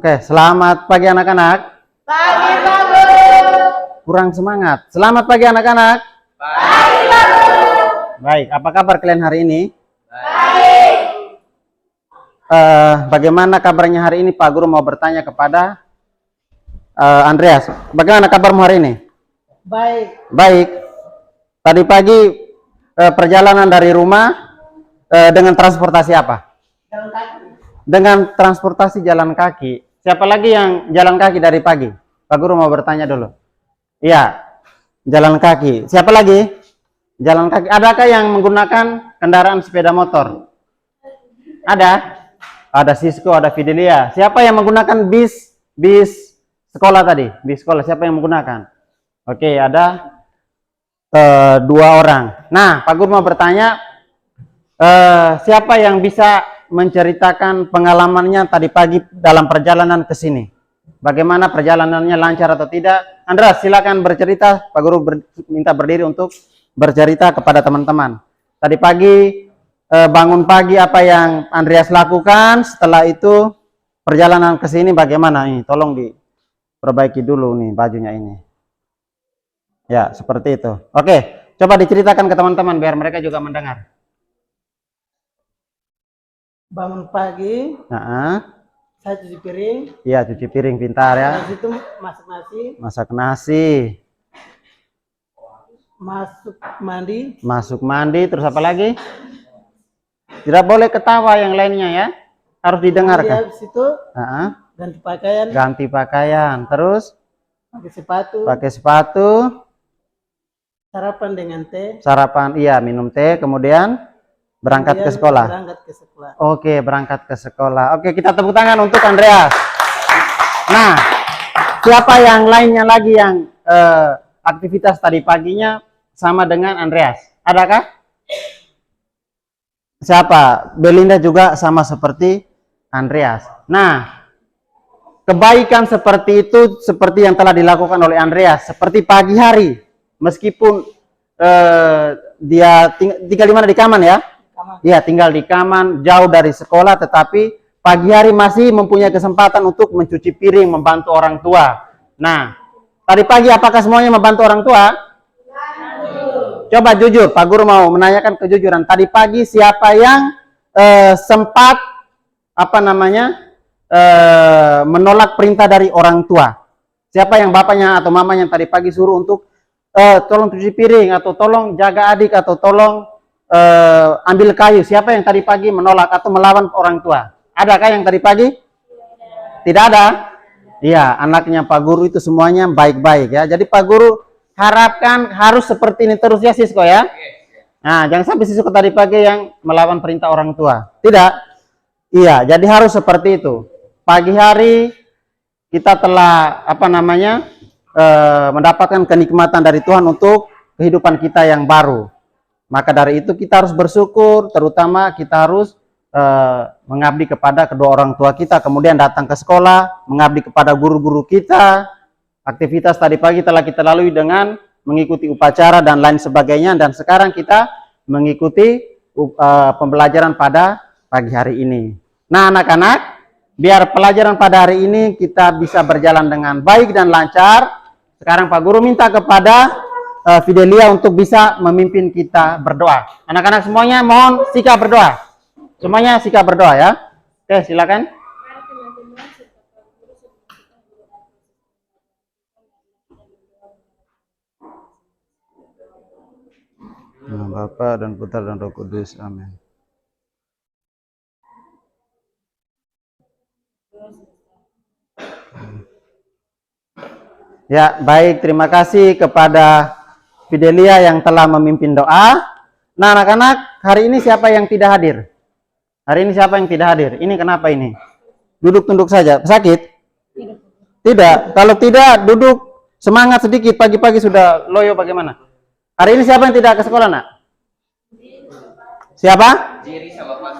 Oke, selamat pagi anak-anak. Pagi, Pak Guru. Kurang semangat. Selamat pagi anak-anak. Pagi, Pak Guru. Baik, apa kabar kalian hari ini? Baik. Bagaimana kabarnya hari ini? Pak Guru mau bertanya kepada Andreas. Bagaimana kabarmu hari ini? Baik. Baik. Tadi pagi perjalanan dari rumah dengan transportasi apa? Jalan kaki. Dengan transportasi jalan kaki. Siapa lagi yang jalan kaki dari pagi? Pak Guru mau bertanya dulu. Iya, jalan kaki. Siapa lagi? Jalan kaki. Adakah yang menggunakan kendaraan sepeda motor? Ada? Ada Sisko, ada Fidelia. Siapa yang menggunakan bis sekolah tadi? Bis sekolah, siapa yang menggunakan? Oke, ada 2 orang. Nah, Pak Guru mau bertanya, siapa yang bisa menceritakan pengalamannya tadi pagi dalam perjalanan ke sini? Bagaimana perjalanannya, lancar atau tidak? Andra, silakan bercerita. Pak Guru minta berdiri untuk bercerita kepada teman-teman. Tadi pagi, bangun pagi apa yang Andreas lakukan, setelah itu perjalanan ke sini bagaimana? Ini tolong diperbaiki dulu nih bajunya ini. Ya, seperti itu. Oke, coba diceritakan ke teman-teman biar mereka juga mendengar. Bangun pagi, saya cuci piring. Iya, cuci piring, pintar ya. Habis itu masak nasi. Masak nasi. Masuk mandi. Masuk mandi, terus apa lagi? Tidak boleh ketawa yang lainnya ya. Harus didengarkan. Habis itu ganti pakaian. Ganti pakaian, terus Pakai sepatu. pakai sepatu. Sarapan dengan teh. Sarapan, iya, minum teh, kemudian berangkat ke sekolah. Berangkat ke sekolah. Oke, berangkat ke sekolah. Oke, kita tepuk tangan untuk Andreas. Nah, siapa yang lainnya lagi yang aktivitas tadi paginya sama dengan Andreas? Adakah? Siapa? Belinda juga sama seperti Andreas. Nah, kebaikan seperti itu seperti yang telah dilakukan oleh Andreas. Seperti pagi hari, meskipun dia tinggal di mana, di Kaman ya? Iya, tinggal di Kaman, jauh dari sekolah, tetapi pagi hari masih mempunyai kesempatan untuk mencuci piring, membantu orang tua. Nah, tadi pagi apakah semuanya membantu orang tua? Coba jujur, Pak Guru mau menanyakan kejujuran. Tadi pagi siapa yang sempat menolak perintah dari orang tua? Siapa yang bapaknya atau mamanya tadi pagi suruh untuk tolong cuci piring, atau tolong jaga adik, atau tolong ambil kayu? Siapa yang tadi pagi menolak atau melawan orang tua? Adakah yang tadi pagi? Tidak ada? Iya, anaknya Pak Guru itu semuanya baik-baik ya. Jadi Pak Guru harapkan harus seperti ini terus ya Sisko ya. Nah, jangan sampai Sisko tadi pagi yang melawan perintah orang tua. Tidak? Iya, jadi harus seperti itu. Pagi hari kita telah mendapatkan kenikmatan dari Tuhan untuk kehidupan kita yang baru. Maka dari itu kita harus bersyukur, terutama kita harus mengabdi kepada kedua orang tua kita, kemudian datang ke sekolah, mengabdi kepada guru-guru kita. Aktivitas tadi pagi telah kita lalui dengan mengikuti upacara dan lain sebagainya, dan sekarang kita mengikuti pembelajaran pada pagi hari ini. Nah anak-anak, biar pelajaran pada hari ini kita bisa berjalan dengan baik dan lancar, sekarang Pak Guru minta kepada Fidelia untuk bisa memimpin kita berdoa. Anak-anak semuanya mohon sikap berdoa. Semuanya sikap berdoa ya. Oke, silakan. Nama Bapa dan Putra dan Roh Kudus. Amin. Ya, baik. Terima kasih kepada Fidelia yang telah memimpin doa. Nah, anak-anak, hari ini siapa yang tidak hadir? Hari ini siapa yang tidak hadir? Ini kenapa ini? Duduk tunduk saja. Sakit? Tidak. Kalau tidak, duduk semangat sedikit. Pagi-pagi sudah loyo bagaimana? Hari ini siapa yang tidak ke sekolah, nak? Siapa?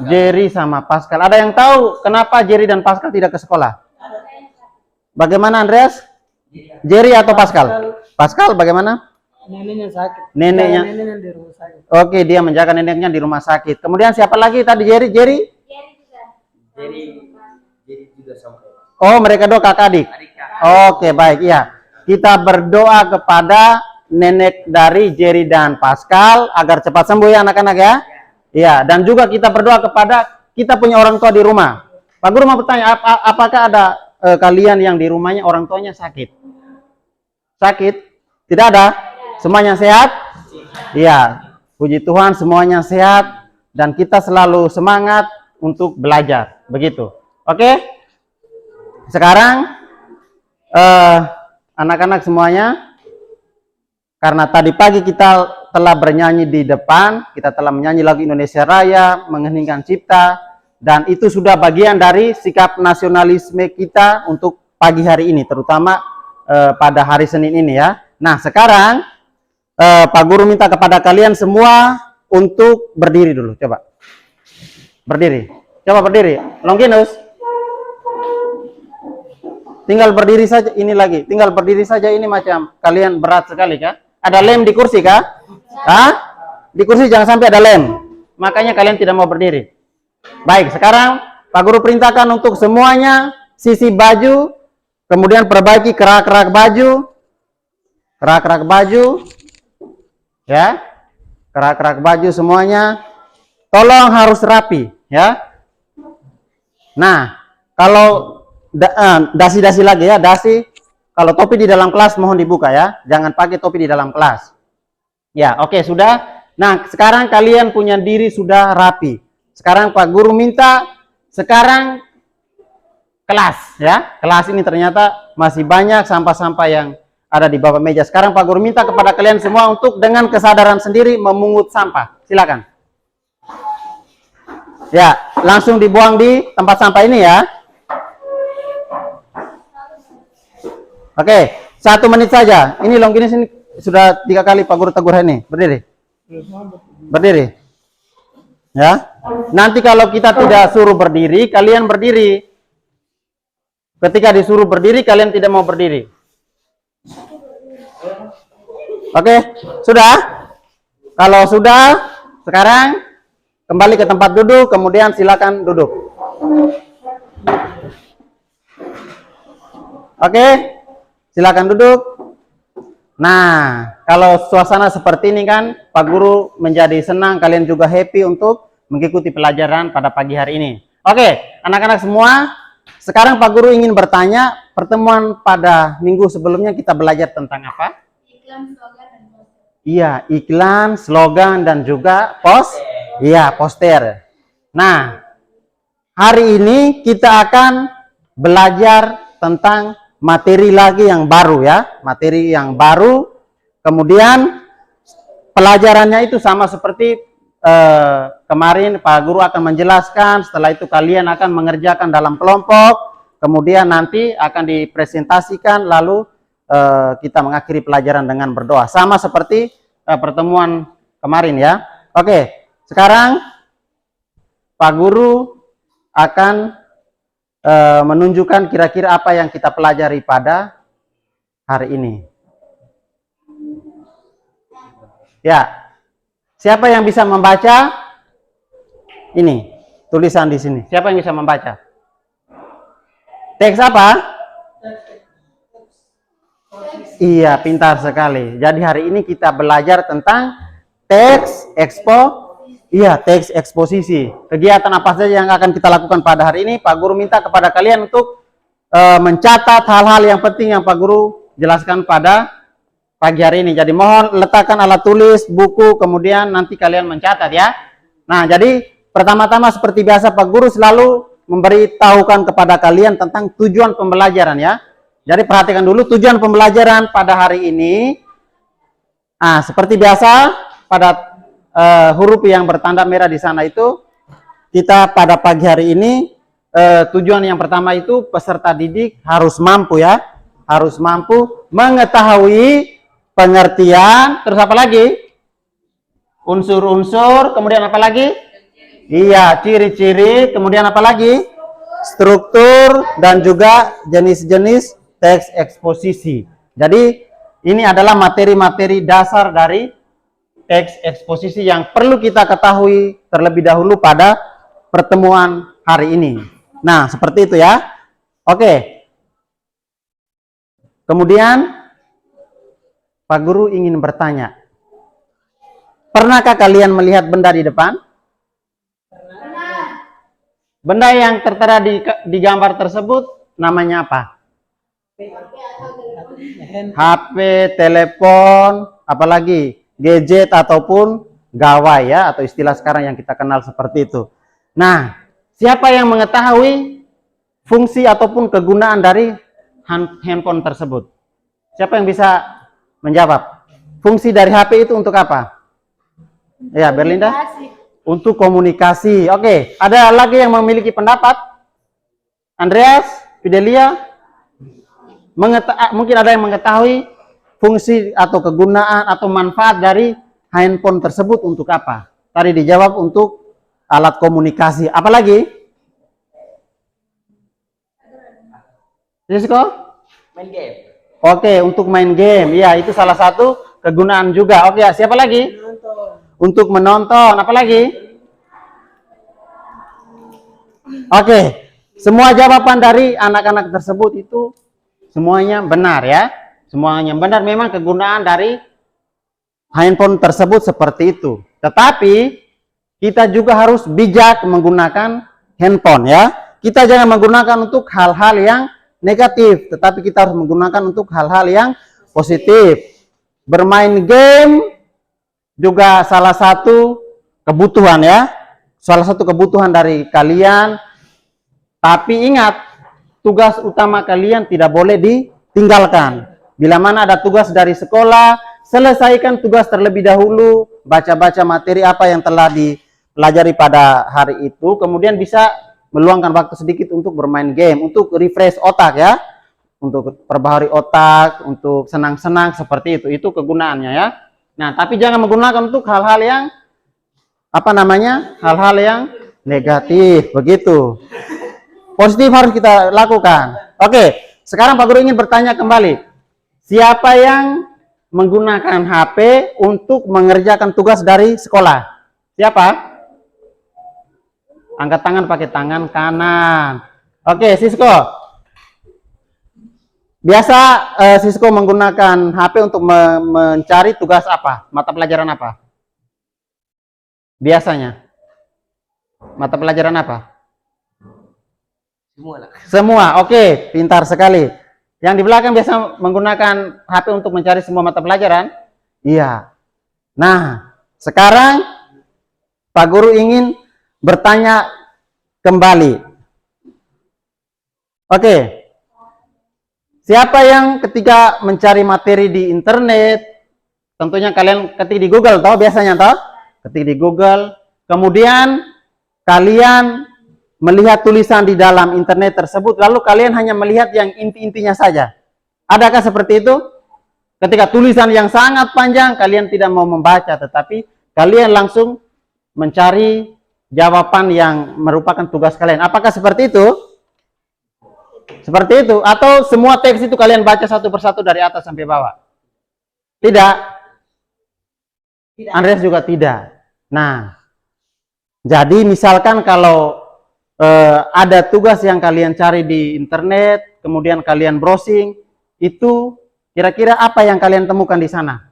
Jerry sama Pascal. Ada yang tahu kenapa Jerry dan Pascal tidak ke sekolah? Bagaimana, Andreas? Jerry atau Pascal? Pascal bagaimana? Neneknya sakit. Neneknya di rumah sakit. Oke, dia menjaga neneknya di rumah sakit. Kemudian siapa lagi tadi? Jerry? Jerry juga sama. Oh, mereka doa kakak adik. Oke, baik, iya. Kita berdoa kepada nenek dari Jerry dan Pascal agar cepat sembuh ya anak-anak ya. Iya, dan juga kita berdoa kepada kita punya orang tua di rumah. Pak Guru mau bertanya, apakah ada kalian yang di rumahnya orang tuanya sakit? Sakit? Tidak ada? Semuanya sehat? Iya, puji Tuhan semuanya sehat dan kita selalu semangat untuk belajar. Begitu. Oke? Sekarang anak-anak semuanya, karena tadi pagi kita telah bernyanyi di depan, kita telah menyanyi lagu Indonesia Raya, mengheningkan cipta, dan itu sudah bagian dari sikap nasionalisme kita untuk pagi hari ini, terutama pada hari Senin ini ya. Nah sekarang Pak Guru minta kepada kalian semua untuk berdiri dulu, coba. Berdiri, coba berdiri. Longinus. Tinggal berdiri saja ini lagi, tinggal berdiri saja ini macam kalian berat sekali kah? Ada lem di kursi kah? Hah? Di kursi jangan sampai ada lem. Makanya kalian tidak mau berdiri. Baik, sekarang Pak Guru perintahkan untuk semuanya sisi baju, kemudian perbaiki kerak-kerak baju. Kerak-kerak baju. Ya. Kerak-kerak baju semuanya. Tolong harus rapi, ya. Nah, kalau dasi-dasi lagi ya, dasi. Kalau topi di dalam kelas mohon dibuka ya. Jangan pakai topi di dalam kelas. Ya, oke, sudah. Nah, sekarang kalian punya diri sudah rapi. Sekarang Pak Guru minta sekarang kelas ya. Kelas ini ternyata masih banyak sampah-sampah yang ada di bawah meja. Sekarang Pak Guru minta kepada kalian semua untuk dengan kesadaran sendiri memungut sampah. Silakan. Ya, langsung dibuang di tempat sampah ini ya. Oke, 1 menit saja. Ini Longinus ini sudah 3 kali Pak Guru tegur ini. Berdiri. Berdiri. Ya. Nanti kalau kita tidak suruh berdiri, kalian berdiri. Ketika disuruh berdiri, kalian tidak mau berdiri. Oke, sudah? Kalau sudah, sekarang kembali ke tempat duduk, kemudian silakan duduk. Oke? Silakan duduk. Nah, kalau suasana seperti ini kan, Pak Guru menjadi senang, kalian juga happy untuk mengikuti pelajaran pada pagi hari ini. Oke, anak-anak semua, sekarang Pak Guru ingin bertanya, pertemuan pada minggu sebelumnya kita belajar tentang apa? Iklan, slogan, dan poster. Iya, iklan, slogan, dan juga poster. Nah, hari ini kita akan belajar tentang materi lagi yang baru ya, materi yang baru. Kemudian pelajarannya itu sama seperti kemarin Pak Guru akan menjelaskan. Setelah itu kalian akan mengerjakan dalam kelompok. Kemudian nanti akan dipresentasikan. Lalu kita mengakhiri pelajaran dengan berdoa. Sama seperti pertemuan kemarin ya. Oke, sekarang Pak Guru akan menunjukkan kira-kira apa yang kita pelajari pada hari ini. Ya, siapa yang bisa membaca? Ini tulisan di sini. Siapa yang bisa membaca? Teks apa? Iya, pintar sekali. Jadi hari ini kita belajar tentang teks teks eksposisi. Kegiatan apa saja yang akan kita lakukan pada hari ini, Pak Guru minta kepada kalian untuk mencatat hal-hal yang penting yang Pak Guru jelaskan pada pagi hari ini. Jadi mohon letakkan alat tulis, buku, kemudian nanti kalian mencatat ya. Nah, jadi pertama-tama seperti biasa Pak Guru selalu memberitahukan kepada kalian tentang tujuan pembelajaran ya. Jadi perhatikan dulu tujuan pembelajaran pada hari ini. Nah, seperti biasa pada huruf yang bertanda merah di sana itu kita pada pagi hari ini tujuan yang pertama itu peserta didik harus mampu ya, harus mampu mengetahui pengertian, terus apa lagi? Unsur-unsur, kemudian apa lagi? Iya, ciri-ciri, kemudian apa lagi? Struktur dan juga jenis-jenis teks eksposisi. Jadi ini adalah materi-materi dasar dari teks eksposisi yang perlu kita ketahui terlebih dahulu pada pertemuan hari ini. Nah, seperti itu ya. Oke. Kemudian Pak Guru ingin bertanya. Pernahkah kalian melihat benda di depan? Benda yang tertera di gambar tersebut namanya apa? HP, telepon, apalagi gadget ataupun gawai ya, atau istilah sekarang yang kita kenal seperti itu. Nah, siapa yang mengetahui fungsi ataupun kegunaan dari handphone tersebut? Siapa yang bisa menjawab? Fungsi dari HP itu untuk apa? Ya, Berlinda? Untuk komunikasi. Oke, ada lagi yang memiliki pendapat? Andreas, Fidelia? Mungkin ada yang mengetahui fungsi atau kegunaan atau manfaat dari handphone tersebut untuk apa? Tadi dijawab untuk alat komunikasi. Apalagi? Sisko? Main game. Oke, untuk main game. Ya, itu salah satu kegunaan juga. Oke, siapa lagi? Untuk menonton. Apalagi? Oke, semua jawaban dari anak-anak tersebut itu semuanya benar ya. Semuanya benar, memang kegunaan dari handphone tersebut seperti itu. Tetapi kita juga harus bijak menggunakan handphone ya. Kita jangan menggunakan untuk hal-hal yang negatif, tetapi kita harus menggunakan untuk hal-hal yang positif. Bermain game juga salah satu kebutuhan ya. Salah satu kebutuhan dari kalian. Tapi ingat, tugas utama kalian tidak boleh ditinggalkan. Bila mana ada tugas dari sekolah, selesaikan tugas terlebih dahulu, baca-baca materi apa yang telah dipelajari pada hari itu, kemudian bisa meluangkan waktu sedikit untuk bermain game, untuk refresh otak ya, untuk perbaharui otak, untuk senang-senang seperti itu kegunaannya ya. Nah, tapi jangan menggunakan untuk hal-hal yang hal-hal yang negatif, begitu. Positif harus kita lakukan. Oke, sekarang Pak Guru ingin bertanya kembali. Siapa yang menggunakan HP untuk mengerjakan tugas dari sekolah? Siapa? Angkat tangan pakai tangan kanan. Oke, Sisko. Biasa Sisko menggunakan HP untuk mencari tugas apa? Mata pelajaran apa? Biasanya. Mata pelajaran apa? Semua, oke, pintar sekali. Yang di belakang biasa menggunakan HP untuk mencari semua mata pelajaran? Iya. Nah, sekarang Pak Guru ingin bertanya kembali. Oke. Siapa yang ketika mencari materi di internet, tentunya kalian ketik di Google, toh biasanya toh? Ketik di Google, kemudian kalian melihat tulisan di dalam internet tersebut, lalu kalian hanya melihat yang inti-intinya saja. Adakah seperti itu? Ketika tulisan yang sangat panjang, kalian tidak mau membaca, tetapi kalian langsung mencari jawaban yang merupakan tugas kalian. Apakah seperti itu? Seperti itu? Atau semua teks itu kalian baca satu persatu dari atas sampai bawah? Tidak? Andreas juga tidak. Nah, jadi misalkan kalau ada tugas yang kalian cari di internet, kemudian kalian browsing, itu kira-kira apa yang kalian temukan di sana?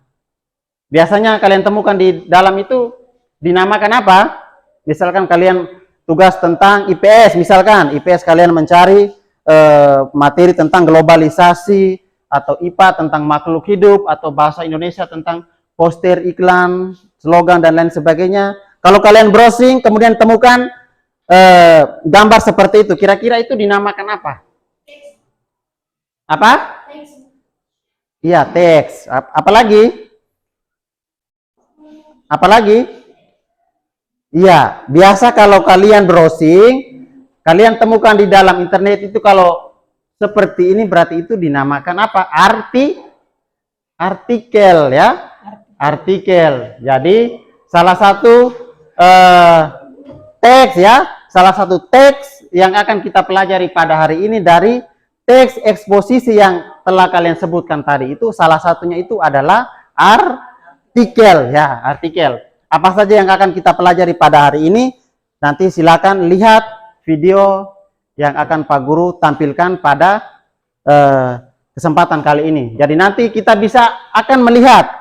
Biasanya kalian temukan di dalam itu dinamakan apa? Misalkan kalian tugas tentang IPS, misalkan IPS kalian mencari materi tentang globalisasi, atau IPA tentang makhluk hidup, atau bahasa Indonesia tentang poster, iklan, slogan, dan lain sebagainya. Kalau kalian browsing, kemudian temukan gambar seperti itu, kira-kira itu dinamakan apa? Apa? Iya, teks. Apalagi? Apalagi? Iya, biasa kalau kalian browsing, kalian temukan di dalam internet itu kalau seperti ini berarti itu dinamakan apa? Artikel ya. Artikel. Jadi salah satu teks ya. Salah satu teks yang akan kita pelajari pada hari ini dari teks eksposisi yang telah kalian sebutkan tadi, itu salah satunya itu adalah artikel ya, artikel. Apa saja yang akan kita pelajari pada hari ini? Nanti silakan lihat video yang akan Pak Guru tampilkan pada kesempatan kali ini. Jadi nanti kita akan melihat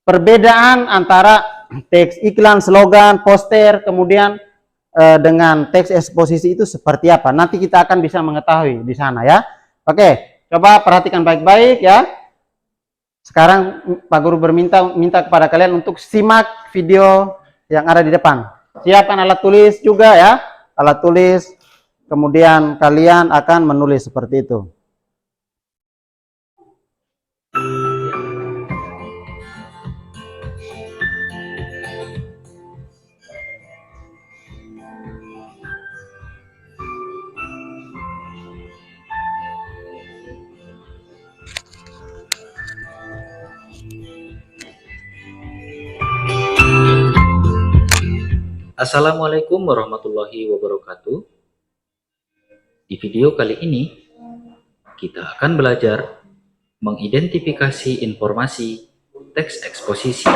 perbedaan antara teks iklan, slogan, poster, kemudian dengan teks eksposisi itu seperti apa. Nanti kita akan bisa mengetahui di sana ya. Oke, coba perhatikan baik-baik ya. Sekarang Pak Guru minta kepada kalian untuk simak video yang ada di depan. Siapkan alat tulis juga ya, alat tulis. Kemudian kalian akan menulis seperti itu. Assalamualaikum warahmatullahi wabarakatuh. Di video kali ini, kita akan belajar mengidentifikasi informasi teks eksposisi.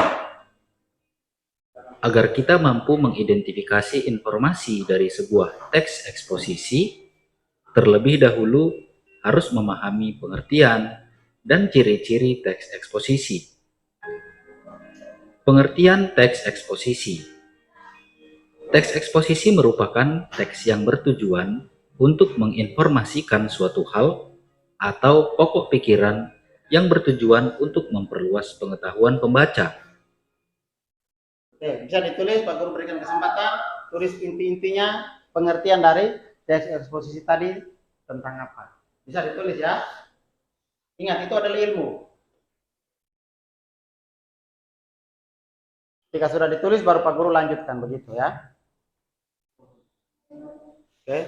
Agar kita mampu mengidentifikasi informasi dari sebuah teks eksposisi, terlebih dahulu harus memahami pengertian dan ciri-ciri teks eksposisi. Pengertian teks eksposisi. Teks eksposisi merupakan teks yang bertujuan untuk menginformasikan suatu hal atau pokok pikiran yang bertujuan untuk memperluas pengetahuan pembaca. Oke, bisa ditulis, Pak Guru berikan kesempatan, tulis inti-intinya pengertian dari teks eksposisi tadi tentang apa. Bisa ditulis ya. Ingat, itu adalah ilmu. Jika sudah ditulis, baru Pak Guru lanjutkan, begitu ya. Oke.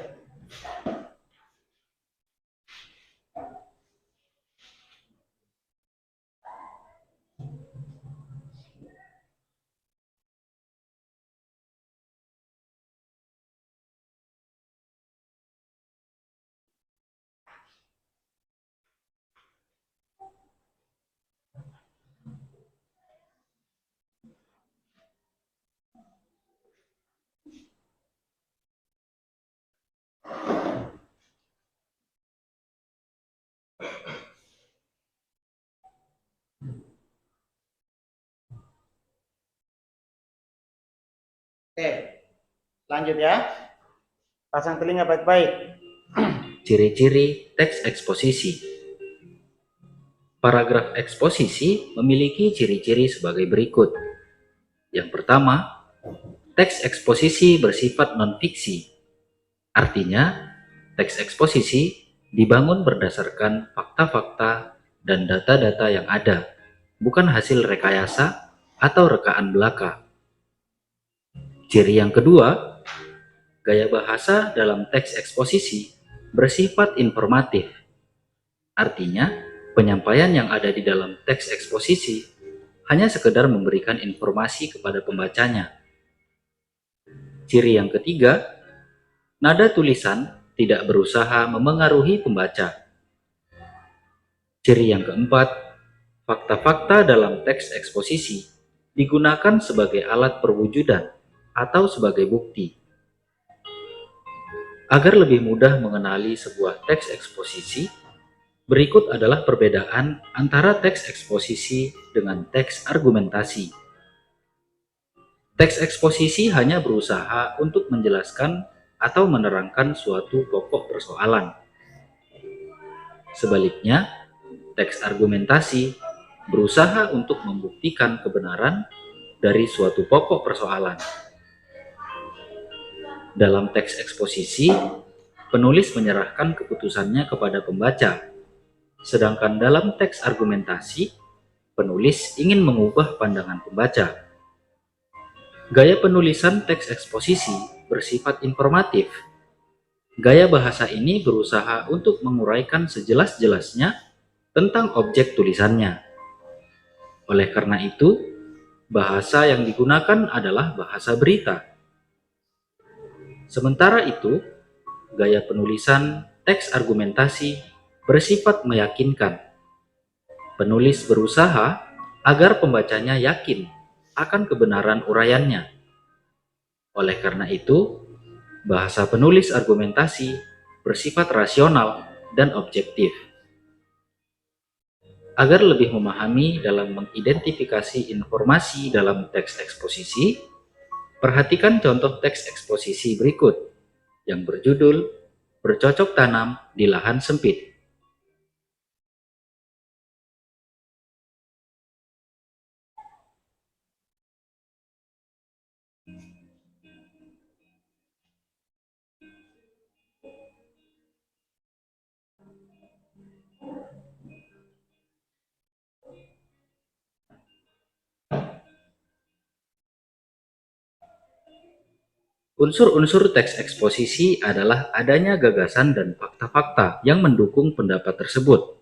Oke, lanjut ya. Pasang telinga baik-baik. Ciri-ciri teks eksposisi. Paragraf eksposisi memiliki ciri-ciri sebagai berikut. Yang pertama, teks eksposisi bersifat non-fiksi. Artinya, teks eksposisi dibangun berdasarkan fakta-fakta dan data-data yang ada, bukan hasil rekayasa atau rekaan belaka. Ciri yang kedua, gaya bahasa dalam teks eksposisi bersifat informatif. Artinya, penyampaian yang ada di dalam teks eksposisi hanya sekedar memberikan informasi kepada pembacanya. Ciri yang ketiga, nada tulisan tidak berusaha memengaruhi pembaca. Ciri yang keempat, fakta-fakta dalam teks eksposisi digunakan sebagai alat perwujudan atau sebagai bukti. Agar lebih mudah mengenali sebuah teks eksposisi, berikut adalah perbedaan antara teks eksposisi dengan teks argumentasi. Teks eksposisi hanya berusaha untuk menjelaskan atau menerangkan suatu pokok persoalan. Sebaliknya, teks argumentasi berusaha untuk membuktikan kebenaran dari suatu pokok persoalan. Dalam teks eksposisi, penulis menyerahkan keputusannya kepada pembaca, sedangkan dalam teks argumentasi, penulis ingin mengubah pandangan pembaca. Gaya penulisan teks eksposisi bersifat informatif. Gaya bahasa ini berusaha untuk menguraikan sejelas-jelasnya tentang objek tulisannya. Oleh karena itu, bahasa yang digunakan adalah bahasa berita. Sementara itu, gaya penulisan teks argumentasi bersifat meyakinkan. Penulis berusaha agar pembacanya yakin akan kebenaran uraiannya. Oleh karena itu, bahasa penulis argumentasi bersifat rasional dan objektif. Agar lebih memahami dalam mengidentifikasi informasi dalam teks eksposisi, perhatikan contoh teks eksposisi berikut yang berjudul "Bercocok tanam di lahan sempit". Unsur-unsur teks eksposisi adalah adanya gagasan dan fakta-fakta yang mendukung pendapat tersebut.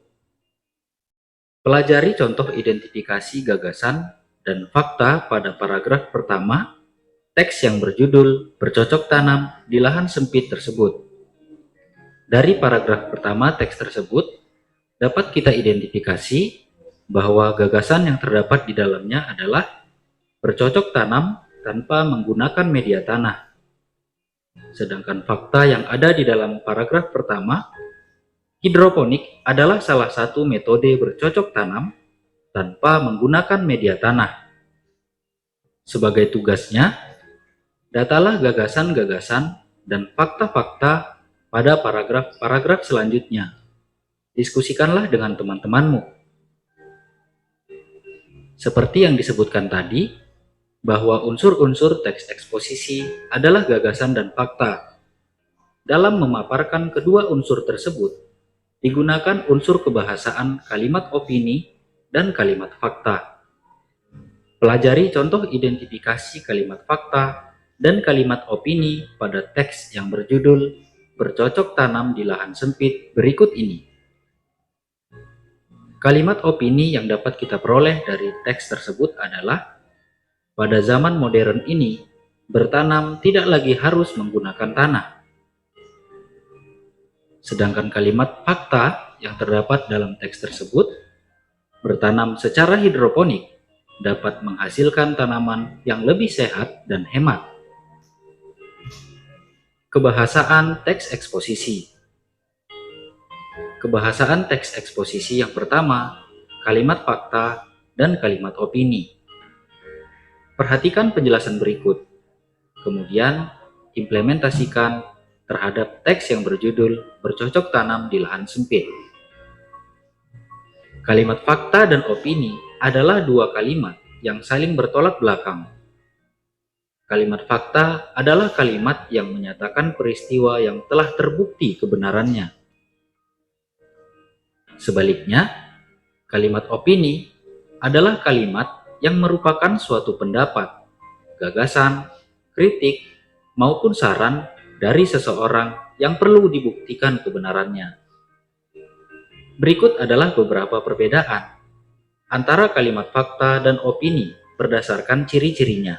Pelajari contoh identifikasi gagasan dan fakta pada paragraf pertama teks yang berjudul "Bercocok tanam di lahan sempit" tersebut. Dari paragraf pertama teks tersebut, dapat kita identifikasi bahwa gagasan yang terdapat di dalamnya adalah bercocok tanam tanpa menggunakan media tanah. Sedangkan fakta yang ada di dalam paragraf pertama, hidroponik adalah salah satu metode bercocok tanam tanpa menggunakan media tanah. Sebagai tugasnya, datalah gagasan-gagasan dan fakta-fakta pada paragraf-paragraf selanjutnya. Diskusikanlah dengan teman-temanmu. Seperti yang disebutkan tadi, bahwa unsur-unsur teks eksposisi adalah gagasan dan fakta. Dalam memaparkan kedua unsur tersebut, digunakan unsur kebahasaan kalimat opini dan kalimat fakta. Pelajari contoh identifikasi kalimat fakta dan kalimat opini pada teks yang berjudul "Bercocok tanam di lahan sempit" berikut ini. Kalimat opini yang dapat kita peroleh dari teks tersebut adalah, pada zaman modern ini, bertanam tidak lagi harus menggunakan tanah. Sedangkan kalimat fakta yang terdapat dalam teks tersebut, bertanam secara hidroponik dapat menghasilkan tanaman yang lebih sehat dan hemat. Kebahasaan teks eksposisi. Kebahasaan teks eksposisi yang pertama, kalimat fakta dan kalimat opini. Perhatikan penjelasan berikut, kemudian implementasikan terhadap teks yang berjudul "Bercocok tanam di lahan sempit". Kalimat fakta dan opini adalah dua kalimat yang saling bertolak belakang. Kalimat fakta adalah kalimat yang menyatakan peristiwa yang telah terbukti kebenarannya. Sebaliknya, kalimat opini adalah kalimat yang merupakan suatu pendapat, gagasan, kritik, maupun saran dari seseorang yang perlu dibuktikan kebenarannya. Berikut adalah beberapa perbedaan antara kalimat fakta dan opini berdasarkan ciri-cirinya.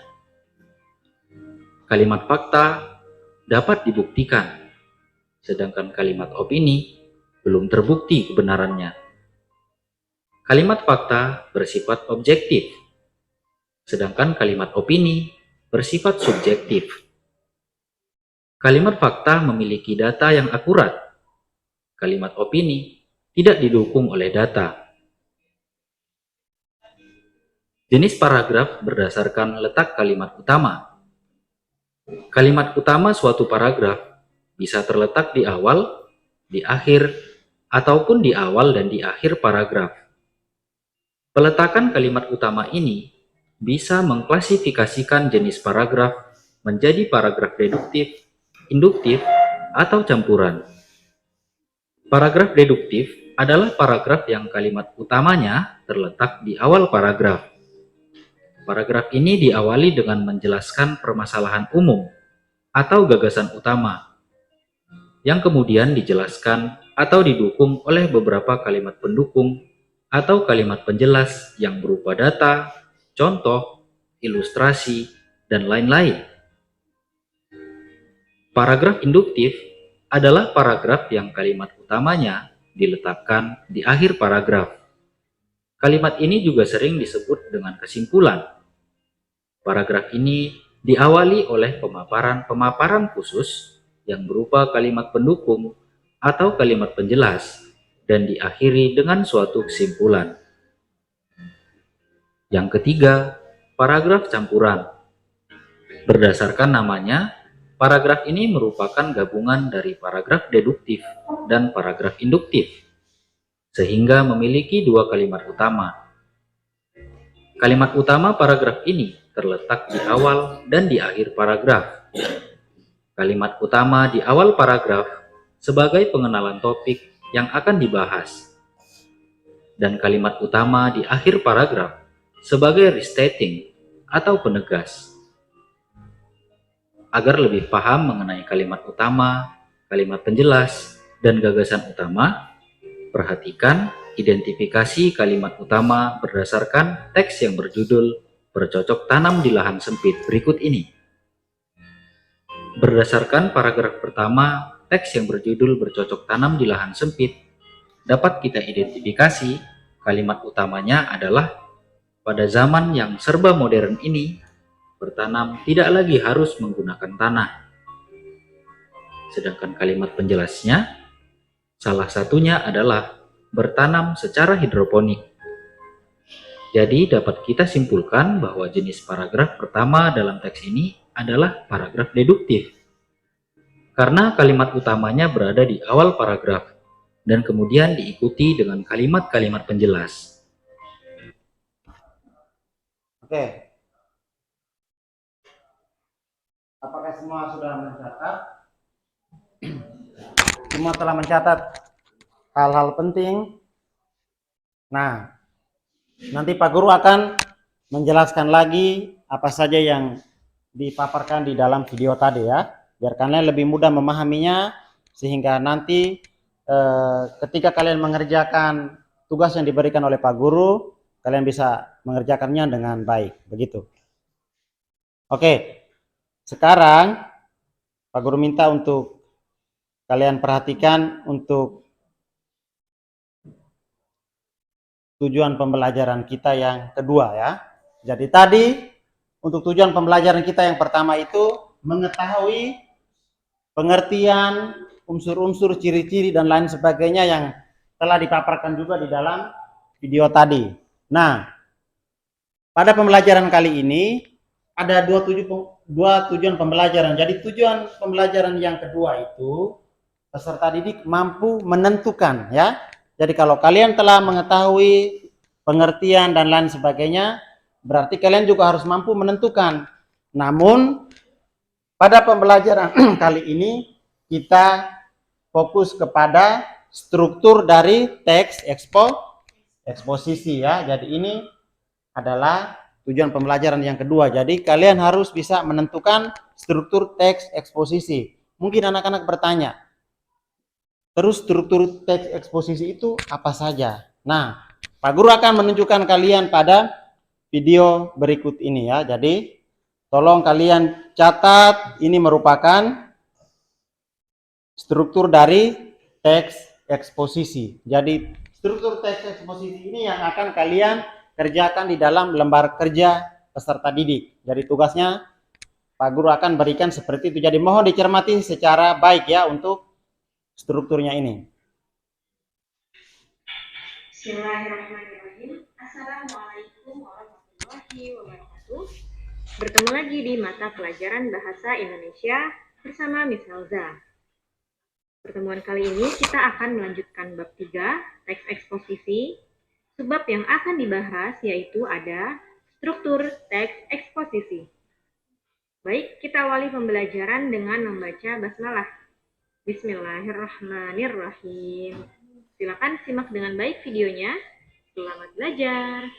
Kalimat fakta dapat dibuktikan, sedangkan kalimat opini belum terbukti kebenarannya. Kalimat fakta bersifat objektif, sedangkan kalimat opini bersifat subjektif. Kalimat fakta memiliki data yang akurat. Kalimat opini tidak didukung oleh data. Jenis paragraf berdasarkan letak kalimat utama. Kalimat utama suatu paragraf bisa terletak di awal, di akhir, ataupun di awal dan di akhir paragraf. Peletakan kalimat utama ini bisa mengklasifikasikan jenis paragraf menjadi paragraf deduktif, induktif, atau campuran. Paragraf deduktif adalah paragraf yang kalimat utamanya terletak di awal paragraf. Paragraf ini diawali dengan menjelaskan permasalahan umum atau gagasan utama, yang kemudian dijelaskan atau didukung oleh beberapa kalimat pendukung atau kalimat penjelas yang berupa data, contoh, ilustrasi, dan lain-lain. Paragraf induktif adalah paragraf yang kalimat utamanya diletakkan di akhir paragraf. Kalimat ini juga sering disebut dengan kesimpulan. Paragraf ini diawali oleh pemaparan-pemaparan khusus yang berupa kalimat pendukung atau kalimat penjelas dan diakhiri dengan suatu kesimpulan. Yang ketiga, paragraf campuran. Berdasarkan namanya, paragraf ini merupakan gabungan dari paragraf deduktif dan paragraf induktif, sehingga memiliki dua kalimat utama. Kalimat utama paragraf ini terletak di awal dan di akhir paragraf. Kalimat utama di awal paragraf sebagai pengenalan topik yang akan dibahas, dan kalimat utama di akhir paragraf sebagai restating atau penegas. Agar lebih paham mengenai kalimat utama, kalimat penjelas, dan gagasan utama, perhatikan identifikasi kalimat utama berdasarkan teks yang berjudul "Bercocok tanam di lahan sempit" berikut ini. Berdasarkan paragraf pertama, teks yang berjudul "Bercocok tanam di lahan sempit" dapat kita identifikasi kalimat utamanya adalah pada zaman yang serba modern ini, bertanam tidak lagi harus menggunakan tanah. Sedangkan kalimat penjelasnya, salah satunya adalah bertanam secara hidroponik. Jadi dapat kita simpulkan bahwa jenis paragraf pertama dalam teks ini adalah paragraf deduktif. Karena kalimat utamanya berada di awal paragraf dan kemudian diikuti dengan kalimat-kalimat penjelas. Oke. Apakah semua sudah mencatat? Semua telah mencatat hal-hal penting. Nah, nanti Pak Guru akan menjelaskan lagi apa saja yang dipaparkan di dalam video tadi ya, biar kalian lebih mudah memahaminya, sehingga nanti ketika kalian mengerjakan tugas yang diberikan oleh Pak Guru, kalian bisa mengerjakannya dengan baik, begitu. Oke. Sekarang Pak Guru minta untuk kalian perhatikan untuk tujuan pembelajaran kita yang kedua ya. Jadi tadi untuk tujuan pembelajaran kita yang pertama itu mengetahui pengertian unsur-unsur, ciri-ciri dan lain sebagainya yang telah dipaparkan juga di dalam video tadi. Nah, pada pembelajaran kali ini ada dua tujuan pembelajaran. Jadi tujuan pembelajaran yang kedua itu peserta didik mampu menentukan ya. Jadi kalau kalian telah mengetahui pengertian dan lain sebagainya, berarti kalian juga harus mampu menentukan. Namun pada pembelajaran kali ini kita fokus kepada struktur dari teks eksposisi ya. Jadi ini adalah tujuan pembelajaran yang kedua. Jadi kalian harus bisa menentukan struktur teks eksposisi. Mungkin anak-anak bertanya, terus struktur teks eksposisi itu apa saja? Nah, Pak Guru akan menunjukkan kalian pada video berikut ini ya. Jadi tolong kalian catat, ini merupakan struktur dari teks eksposisi. Jadi struktur teks eksposisi ini yang akan kalian kerjakan di dalam lembar kerja peserta didik. Jadi tugasnya Pak Guru akan berikan seperti itu. Jadi mohon dicermati secara baik ya untuk strukturnya ini. Bismillahirrahmanirrahim. Assalamualaikum warahmatullahi wabarakatuh. Bertemu lagi di mata pelajaran Bahasa Indonesia bersama Miss Elza. Pertemuan kali ini kita akan melanjutkan bab 3, teks eksposisi. Sebab yang akan dibahas yaitu ada struktur teks eksposisi. Baik, kita awali pembelajaran dengan membaca basmalah. Bismillahirrahmanirrahim. Silakan simak dengan baik videonya. Selamat belajar.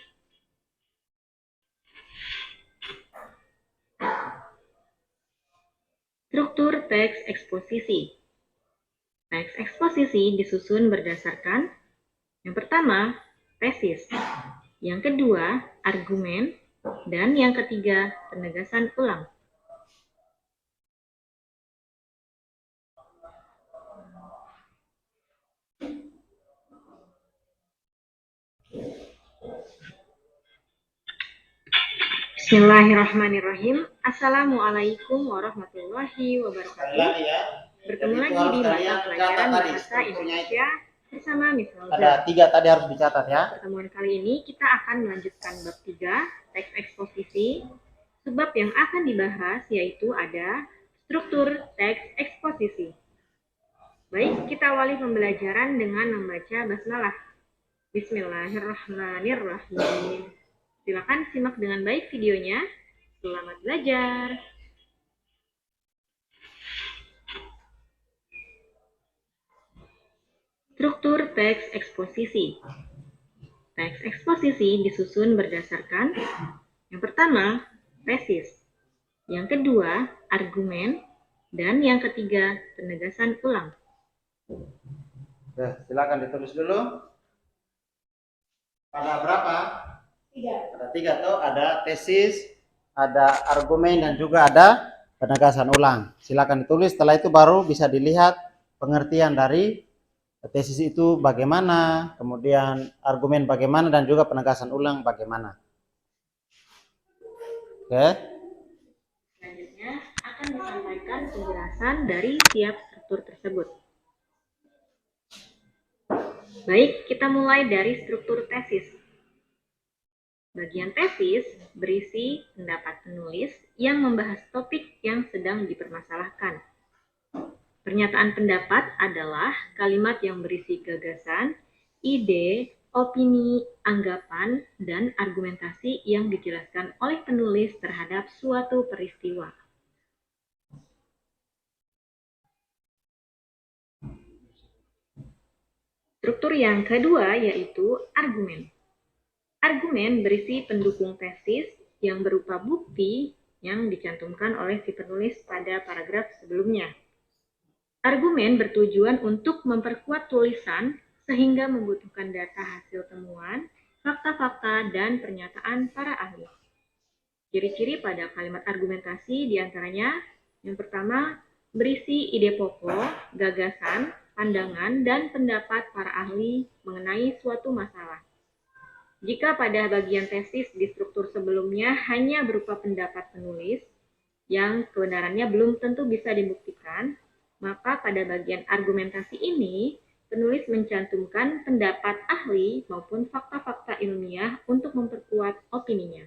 Struktur teks eksposisi. Teks eksposisi disusun berdasarkan yang pertama, tesis, yang kedua, argumen, dan yang ketiga, penegasan ulang. Bismillahirrahmanirrahim. Assalamualaikum warahmatullahi wabarakatuh. Sekali lagi ya. Bertemu Jadi itu lagi harus di mata kalian pelajaran catat tadi, Bahasa strukturnya itu. Indonesia bersama Miss Ada Elza. 3 tadi harus dicatat ya. Pertemuan kali ini kita akan melanjutkan bab 3, teks eksposisi. Sebab yang akan dibahas yaitu ada struktur teks eksposisi. Baik, kita awali pembelajaran dengan membaca basmalah. Bismillahirrahmanirrahim. Silakan simak dengan baik videonya. Selamat belajar. Struktur teks eksposisi. Teks eksposisi disusun berdasarkan yang pertama, tesis. Yang kedua, argumen. Dan yang ketiga, penegasan ulang. Oke, silakan ditulis dulu. Ada berapa? 3. Ada 3 tuh, ada tesis, ada argumen, dan juga ada penegasan ulang. Silakan ditulis, setelah itu baru bisa dilihat pengertian dari tesis itu bagaimana, kemudian argumen bagaimana, dan juga penegasan ulang bagaimana. Oke. Selanjutnya akan disampaikan penjelasan dari tiap struktur tersebut. Baik, kita mulai dari struktur tesis. Bagian tesis berisi pendapat penulis yang membahas topik yang sedang dipermasalahkan. Pernyataan pendapat adalah kalimat yang berisi gagasan, ide, opini, anggapan, dan argumentasi yang dijelaskan oleh penulis terhadap suatu peristiwa. Struktur yang kedua yaitu argumen. Argumen berisi pendukung tesis yang berupa bukti yang dicantumkan oleh si penulis pada paragraf sebelumnya. Argumen bertujuan untuk memperkuat tulisan sehingga membutuhkan data hasil temuan, fakta-fakta, dan pernyataan para ahli. Ciri-ciri pada kalimat argumentasi diantaranya yang pertama, berisi ide pokok, gagasan, pandangan, dan pendapat para ahli mengenai suatu masalah. Jika pada bagian tesis di struktur sebelumnya hanya berupa pendapat penulis yang kebenarannya belum tentu bisa dibuktikan, maka pada bagian argumentasi ini, penulis mencantumkan pendapat ahli maupun fakta-fakta ilmiah untuk memperkuat opininya.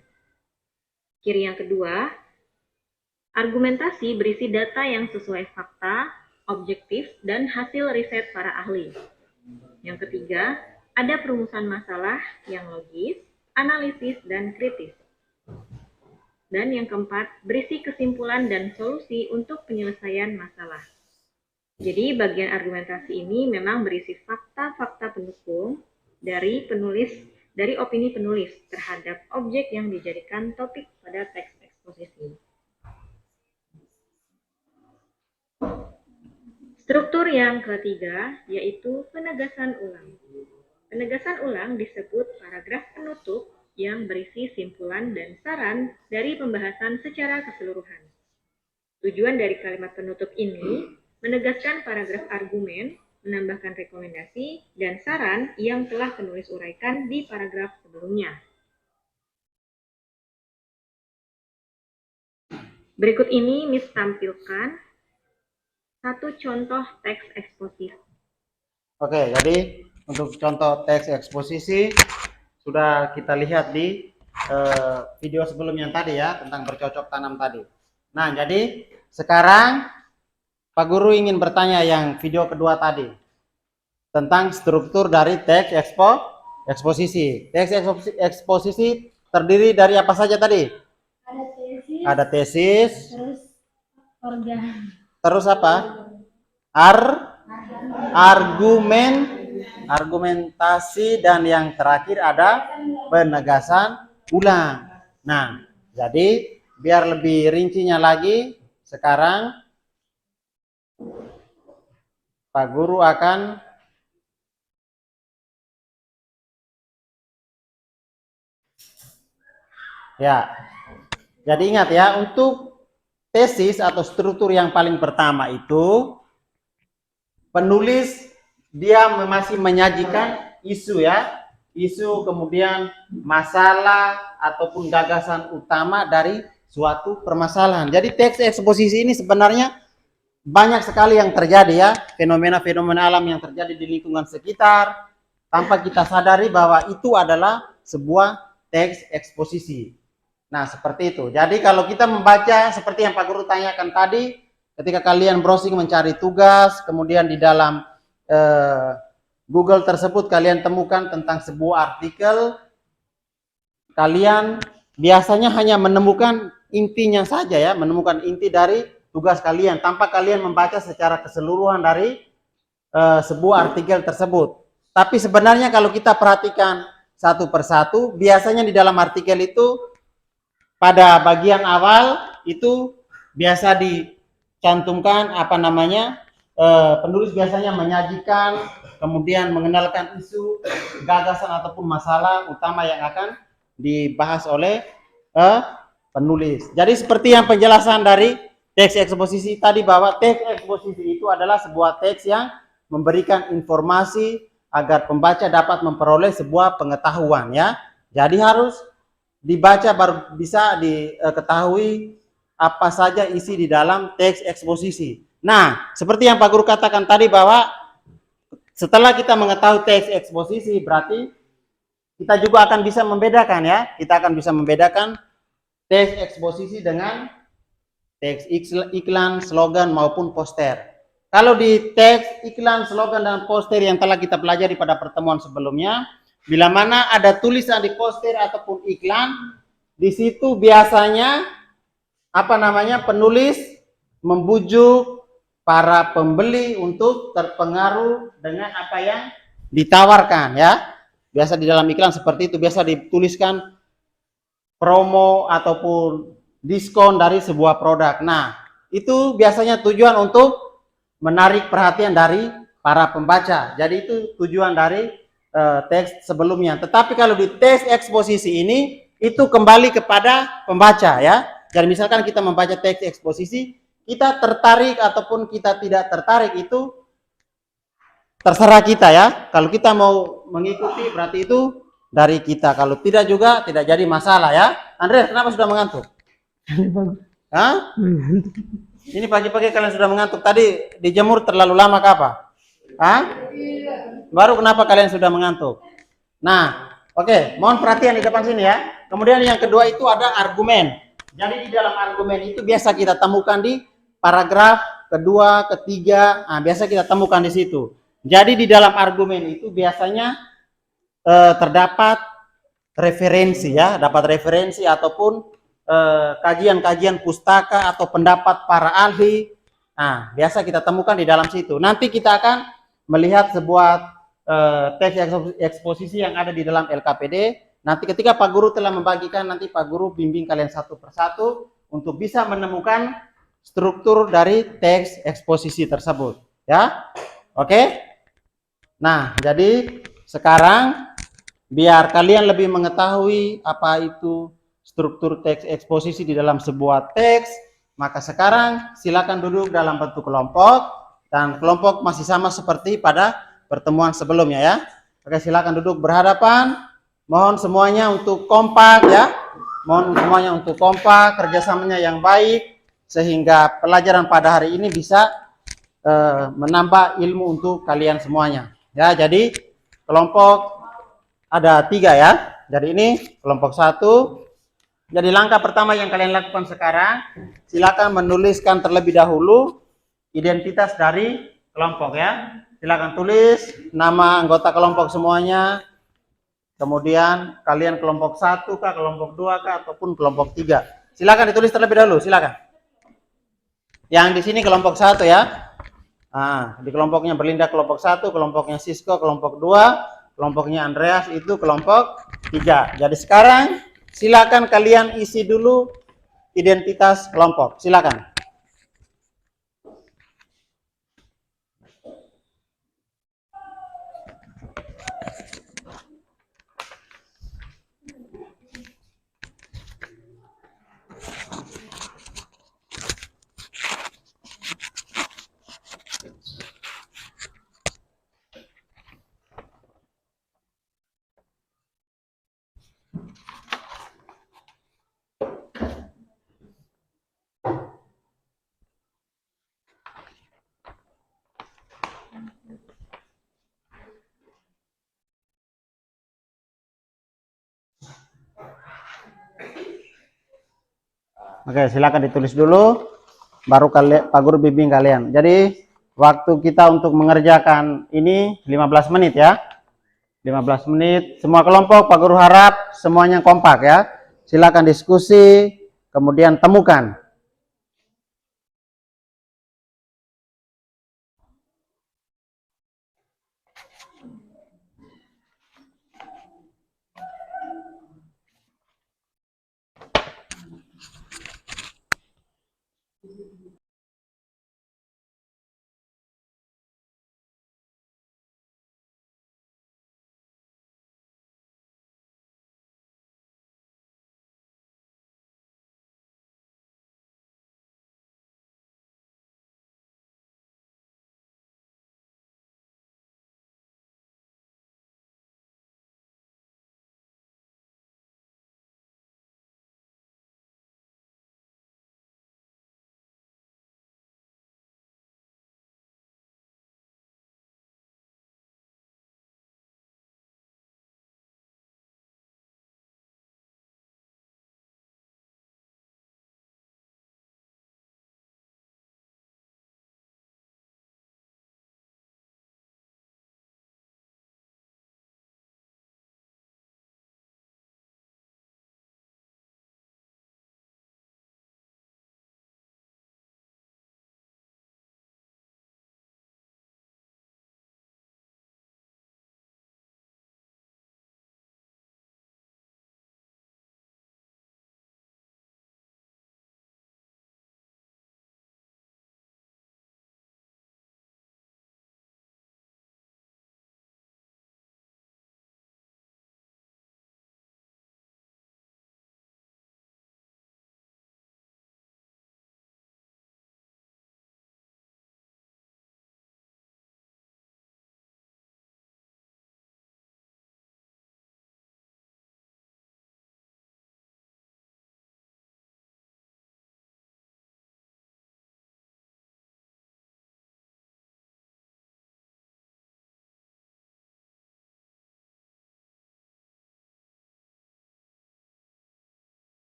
Ciri yang kedua, argumentasi berisi data yang sesuai fakta, objektif, dan hasil riset para ahli. Yang ketiga, ada perumusan masalah yang logis, analisis, dan kritis. Dan yang keempat, berisi kesimpulan dan solusi untuk penyelesaian masalah. Jadi bagian argumentasi ini memang berisi fakta-fakta pendukung dari opini penulis terhadap objek yang dijadikan topik pada teks eksposisi. Struktur yang ketiga yaitu penegasan ulang. Penegasan ulang disebut paragraf penutup yang berisi simpulan dan saran dari pembahasan secara keseluruhan. Tujuan dari kalimat penutup ini menegaskan paragraf argumen, menambahkan rekomendasi, dan saran yang telah penulis uraikan di paragraf sebelumnya. Berikut ini Miss tampilkan satu contoh teks eksposisi. Oke, jadi untuk contoh teks eksposisi sudah kita lihat di video sebelumnya tadi ya, tentang bercocok tanam tadi. Nah, jadi sekarang Pak Guru ingin bertanya yang video kedua tadi tentang struktur dari teks eksposisi. Teks eksposisi terdiri dari apa saja tadi? Ada tesis. Terus organ. Terus apa? Argumentasi, dan yang terakhir ada penegasan ulang. Nah, jadi biar lebih rincinya lagi, sekarang Pak Guru akan jadi ingat ya, untuk tesis atau struktur yang paling pertama itu penulis dia masih menyajikan isu ya, isu, kemudian masalah ataupun gagasan utama dari suatu permasalahan. Jadi teks eksposisi ini sebenarnya banyak sekali yang terjadi ya, fenomena-fenomena alam yang terjadi di lingkungan sekitar, tanpa kita sadari bahwa itu adalah sebuah teks eksposisi. Nah, seperti itu. Jadi kalau kita membaca seperti yang Pak Guru tanyakan tadi, ketika kalian browsing mencari tugas, kemudian di dalam Google tersebut kalian temukan tentang sebuah artikel, kalian biasanya hanya menemukan intinya saja ya, menemukan inti dari tugas kalian tanpa kalian membaca secara keseluruhan dari sebuah artikel tersebut. Tapi sebenarnya kalau kita perhatikan satu persatu, biasanya di dalam artikel itu pada bagian awal itu biasa dicantumkan apa namanya, penulis biasanya menyajikan, kemudian mengenalkan isu, gagasan ataupun masalah utama yang akan dibahas oleh penulis. Jadi seperti yang penjelasan dari teks eksposisi tadi, bahwa teks eksposisi itu adalah sebuah teks yang memberikan informasi agar pembaca dapat memperoleh sebuah pengetahuan ya. Jadi harus dibaca baru bisa diketahui apa saja isi di dalam teks eksposisi. Nah, seperti yang Pak Guru katakan tadi, bahwa setelah kita mengetahui teks eksposisi, berarti kita juga akan bisa membedakan ya. Kita akan bisa membedakan teks eksposisi dengan teks iklan, slogan maupun poster. Kalau di teks iklan, slogan, dan poster yang telah kita pelajari pada pertemuan sebelumnya, bila mana ada tulisan di poster ataupun iklan, di situ biasanya apa namanya, penulis membujuk para pembeli untuk terpengaruh dengan apa yang ditawarkan ya. Biasa di dalam iklan seperti itu, biasa dituliskan promo ataupun diskon dari sebuah produk. Nah, itu biasanya tujuan untuk menarik perhatian dari para pembaca. Jadi itu tujuan dari teks sebelumnya. Tetapi kalau di teks eksposisi ini, itu kembali kepada pembaca ya. Jadi misalkan kita membaca teks eksposisi, kita tertarik ataupun kita tidak tertarik itu terserah kita ya. Kalau kita mau mengikuti berarti itu dari kita. Kalau tidak juga tidak jadi masalah ya. Andreas, kenapa sudah mengantuk? Hah? Ini pagi-pagi kalian sudah mengantuk. Tadi dijemur terlalu lama kah apa? Hah? Baru kenapa kalian sudah mengantuk? Nah, oke, mohon perhatian di depan sini ya. Kemudian yang kedua itu ada argumen. Jadi di dalam argumen itu biasa kita temukan di paragraf kedua, ketiga. Nah, biasa kita temukan di situ. Jadi di dalam argumen itu biasanya terdapat referensi ya, dapat referensi ataupun kajian-kajian pustaka atau pendapat para ahli. Nah, biasa kita temukan di dalam situ. Nanti kita akan melihat sebuah teks eksposisi yang ada di dalam LKPD. Nanti ketika Pak Guru telah membagikan, nanti Pak Guru bimbing kalian satu persatu untuk bisa menemukan struktur dari teks eksposisi tersebut. Ya, oke. Nah, jadi sekarang biar kalian lebih mengetahui apa itu struktur teks eksposisi di dalam sebuah teks, maka sekarang silakan duduk dalam bentuk kelompok, dan kelompok masih sama seperti pada pertemuan sebelumnya ya. Oke, silakan duduk berhadapan. Mohon semuanya untuk kompak ya. Mohon semuanya untuk kompak, kerjasamanya yang baik, sehingga pelajaran pada hari ini bisa menambah ilmu untuk kalian semuanya. Ya, jadi kelompok ada 3 ya. Jadi ini kelompok 1. Jadi langkah pertama yang kalian lakukan sekarang, silakan menuliskan terlebih dahulu identitas dari kelompok ya. Silakan tulis nama anggota kelompok semuanya. Kemudian kalian kelompok 1 kah, kelompok 2 kah, ataupun kelompok 3. Silakan ditulis terlebih dahulu, silakan. Yang di sini kelompok 1 ya. Nah, di kelompoknya Berlinda kelompok 1, kelompoknya Sisko kelompok 2, kelompoknya Andreas itu kelompok 3. Jadi sekarang silakan kalian isi dulu identitas kelompok. Silakan. Oke, silakan ditulis dulu, baru Pak Guru bimbing kalian. Jadi waktu kita untuk mengerjakan ini 15 menit ya. 15 menit, semua kelompok Pak Guru harap semuanya kompak ya. Silakan diskusi, kemudian temukan.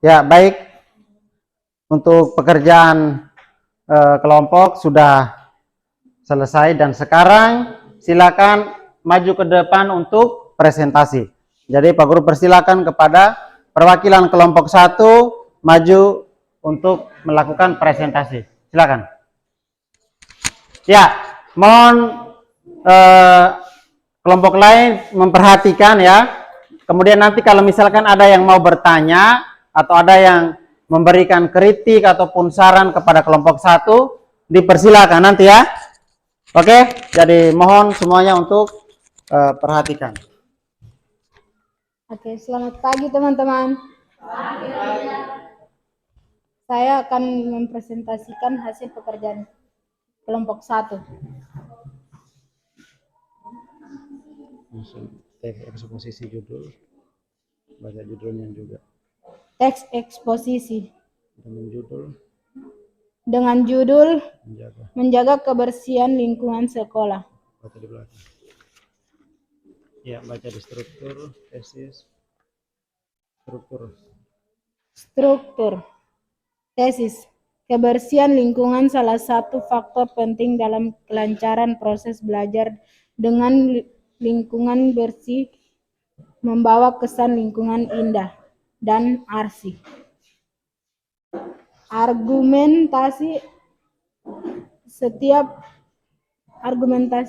Ya, baik. Untuk pekerjaan kelompok sudah selesai dan sekarang silakan maju ke depan untuk presentasi. Jadi Pak Guru persilakan kepada perwakilan kelompok 1 maju untuk melakukan presentasi. Silakan. Ya, mohon kelompok lain memperhatikan ya. Kemudian nanti kalau misalkan ada yang mau bertanya atau ada yang memberikan kritik ataupun saran kepada kelompok 1, dipersilakan nanti ya. Oke, jadi mohon semuanya untuk perhatikan. Oke, selamat pagi teman-teman. Saya akan mempresentasikan hasil pekerjaan kelompok 1. Teks eksposisi judul, baca judulnya juga. Teks eksposisi Dengan judul dengan judul menjaga, Menjaga Kebersihan Lingkungan Sekolah. baca di belakang. Ya, baca di struktur, tesis, Struktur tesis. Kebersihan lingkungan salah satu faktor penting dalam kelancaran proses belajar. Dengan lingkungan bersih membawa kesan lingkungan indah dan arsih. Argumentasi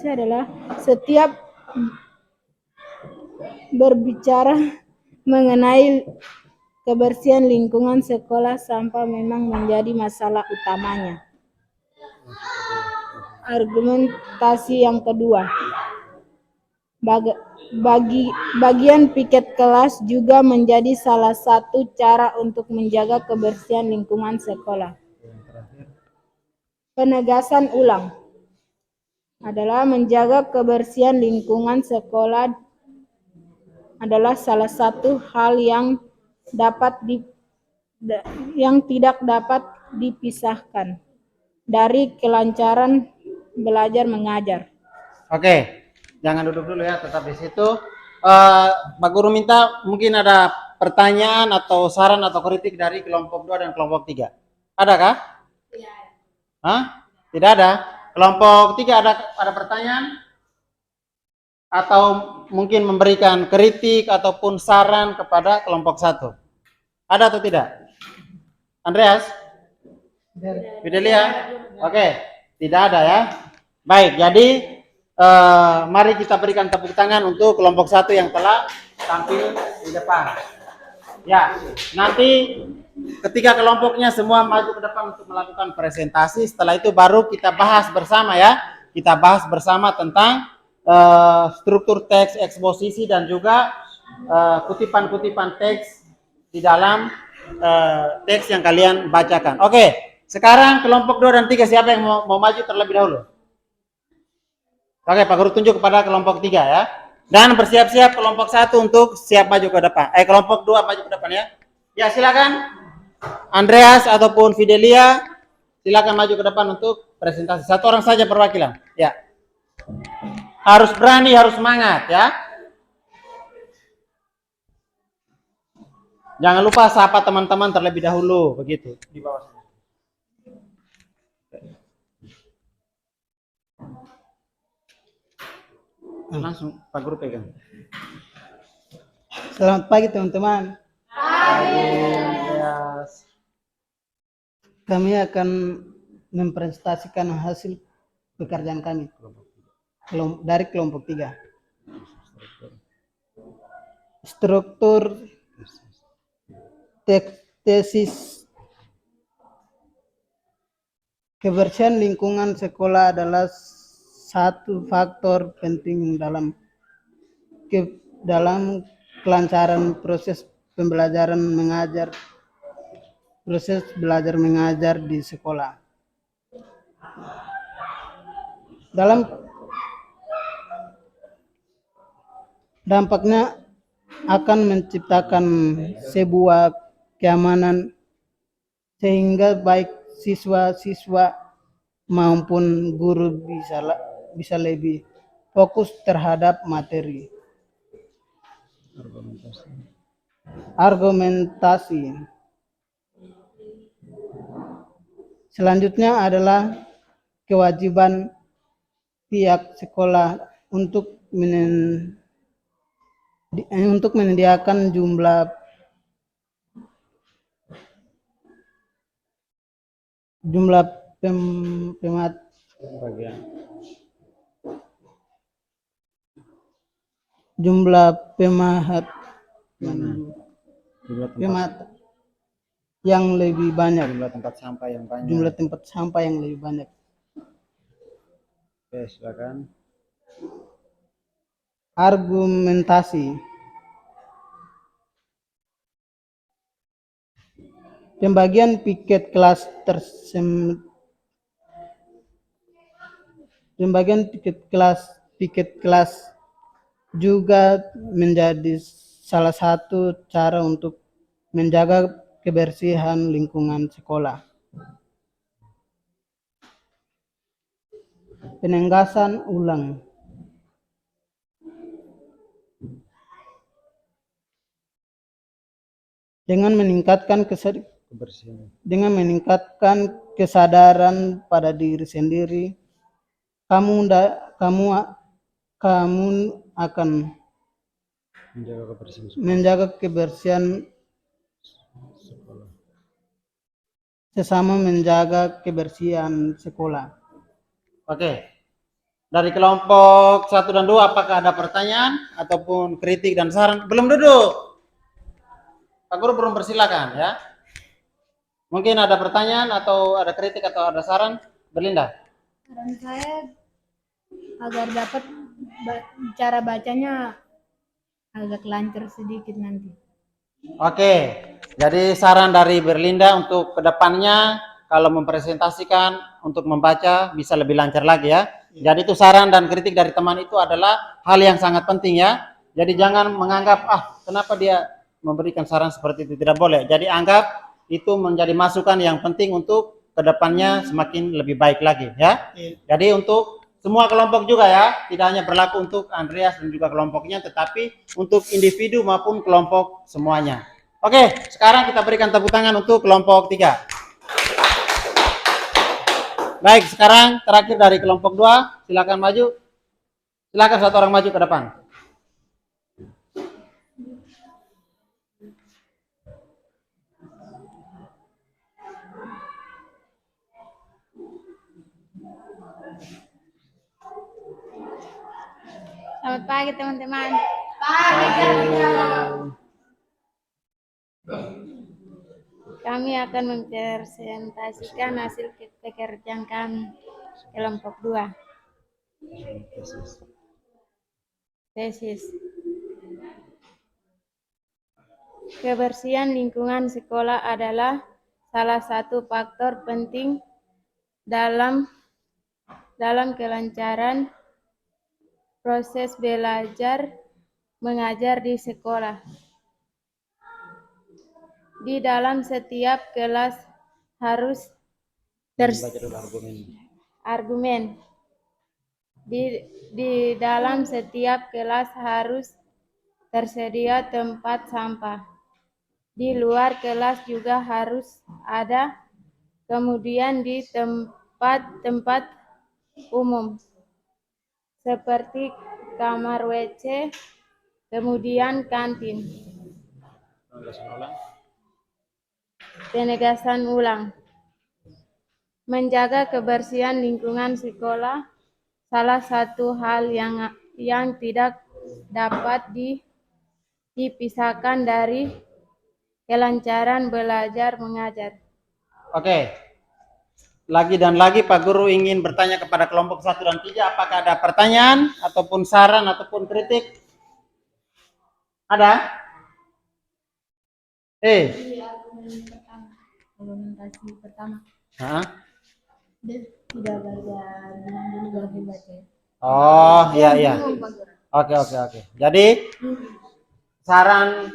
adalah setiap berbicara mengenai kebersihan lingkungan sekolah, sampah memang menjadi masalah utamanya. Argumentasi yang kedua, bagian piket kelas juga menjadi salah satu cara untuk menjaga kebersihan lingkungan sekolah. Penegasan ulang adalah menjaga kebersihan lingkungan sekolah adalah salah satu hal yang tidak dapat dipisahkan dari kelancaran belajar mengajar. Oke, jangan duduk dulu ya, tetap di situ. Pak Guru minta mungkin ada pertanyaan atau saran atau kritik dari kelompok 2 dan kelompok 3. Adakah? Tidak. Hah? Tidak ada. Kelompok 3 ada pertanyaan? Atau mungkin memberikan kritik ataupun saran kepada kelompok 1? Ada atau tidak? Andreas? Fidelia? Oke, tidak ada ya. Baik, jadi mari kita berikan tepuk tangan untuk kelompok 1 yang telah tampil di depan. Ya, nanti ketika kelompoknya semua maju ke depan untuk melakukan presentasi, setelah itu baru kita bahas bersama ya. Kita bahas bersama tentang struktur teks eksposisi dan juga kutipan-kutipan teks di dalam teks yang kalian bacakan. Oke, sekarang kelompok 2 dan 3 siapa yang mau maju terlebih dahulu? Oke, Pak Guru tunjuk kepada kelompok 3 ya. Dan bersiap-siap kelompok 1 untuk siap maju ke depan. Kelompok 2 maju ke depan ya. Ya, silakan. Andreas ataupun Fidelia, silakan maju ke depan untuk presentasi. Satu orang saja perwakilan. Ya. Harus berani, harus semangat ya. Jangan lupa sapa teman-teman terlebih dahulu, begitu di bawah. Langsung Pak Guru pegang. Selamat pagi teman-teman. Yes. Kami akan mempresentasikan hasil pekerjaan kami dari kelompok 3. Struktur tesis. Kebersihan lingkungan sekolah adalah satu faktor penting dalam kelancaran proses pembelajaran mengajar, proses belajar mengajar di sekolah. Dampaknya akan menciptakan sebuah keamanan sehingga baik siswa-siswa maupun guru bisa lebih fokus terhadap materi. Argumentasi Selanjutnya adalah kewajiban pihak sekolah untuk menyediakan jumlah pemat Bagian. jumlah pemahat Jumlah tempat, pemat yang lebih banyak, jumlah tempat sampah yang banyak. jumlah tempat sampah yang lebih banyak. Oke, silakan. Argumentasi. Pembagian piket kelas piket kelas juga menjadi salah satu cara untuk menjaga kebersihan lingkungan sekolah. Penegasan ulang. Dengan meningkatkan kesadaran pada diri sendiri, kamu akan menjaga kebersihan sekolah. Sesama menjaga kebersihan sekolah. Oke. Dari kelompok 1 dan 2 apakah ada pertanyaan ataupun kritik dan saran? Belum duduk. Pak Guru belum persilakan ya. Mungkin ada pertanyaan atau ada kritik atau ada saran? Berlinda. Saran saya agar dapat cara bacanya agak lancar sedikit nanti. Oke. Jadi saran dari Berlinda untuk kedepannya kalau mempresentasikan untuk membaca bisa lebih lancar lagi ya. Jadi itu saran dan kritik dari teman itu adalah hal yang sangat penting ya. Jadi jangan menganggap kenapa dia memberikan saran seperti itu, tidak boleh. Jadi anggap itu menjadi masukan yang penting untuk kedepannya semakin lebih baik lagi ya. Jadi untuk semua kelompok juga ya, tidak hanya berlaku untuk Andreas dan juga kelompoknya, tetapi untuk individu maupun kelompok semuanya. Oke, sekarang kita berikan tepuk tangan untuk kelompok 3. Baik, sekarang terakhir dari kelompok 2, silakan maju. Silakan satu orang maju ke depan. Selamat pagi teman-teman. Kami akan mempresentasikan hasil pekerjaan kami kelompok 2. Tesis. Kebersihan lingkungan sekolah adalah salah satu faktor penting dalam kelancaran proses belajar mengajar di sekolah. Di dalam setiap kelas harus argumen. Di dalam setiap kelas harus tersedia tempat sampah. Di luar kelas juga harus ada. Kemudian di tempat-tempat umum seperti kamar WC, kemudian kantin. Penegasan ulang. Menjaga kebersihan lingkungan sekolah salah satu hal yang tidak dapat dipisahkan dari kelancaran belajar mengajar. Oke. Lagi dan lagi Pak Guru ingin bertanya kepada kelompok 1 dan 3, apakah ada pertanyaan ataupun saran ataupun kritik? Ada? Argumentasi pertama. Tidak baca. Oh, iya. Oke. Jadi saran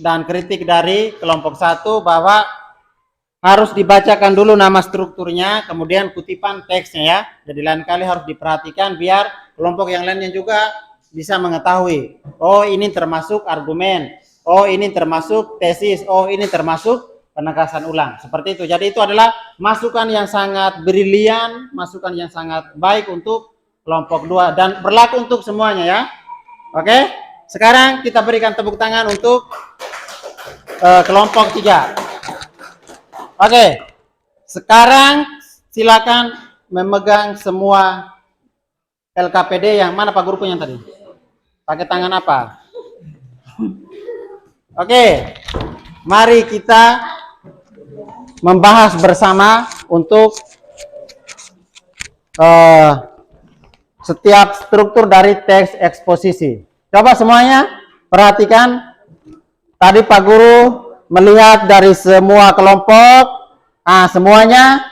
dan kritik dari kelompok 1 bahwa harus dibacakan dulu nama strukturnya, kemudian kutipan teksnya ya. Jadi lain kali harus diperhatikan biar kelompok yang lainnya juga bisa mengetahui. Oh, ini termasuk argumen. Oh, ini termasuk tesis. Oh, ini termasuk penegasan ulang. Seperti itu. Jadi itu adalah masukan yang sangat brilian, masukan yang sangat baik untuk kelompok 2 dan berlaku untuk semuanya ya. Oke? Sekarang kita berikan tepuk tangan untuk kelompok 3. Oke. Sekarang silakan memegang semua LKPD yang mana Pak Guru punya tadi? Pakai tangan apa? Oke. Mari kita membahas bersama untuk setiap struktur dari teks eksposisi. Coba semuanya perhatikan. Tadi Pak Guru melihat dari semua kelompok, semuanya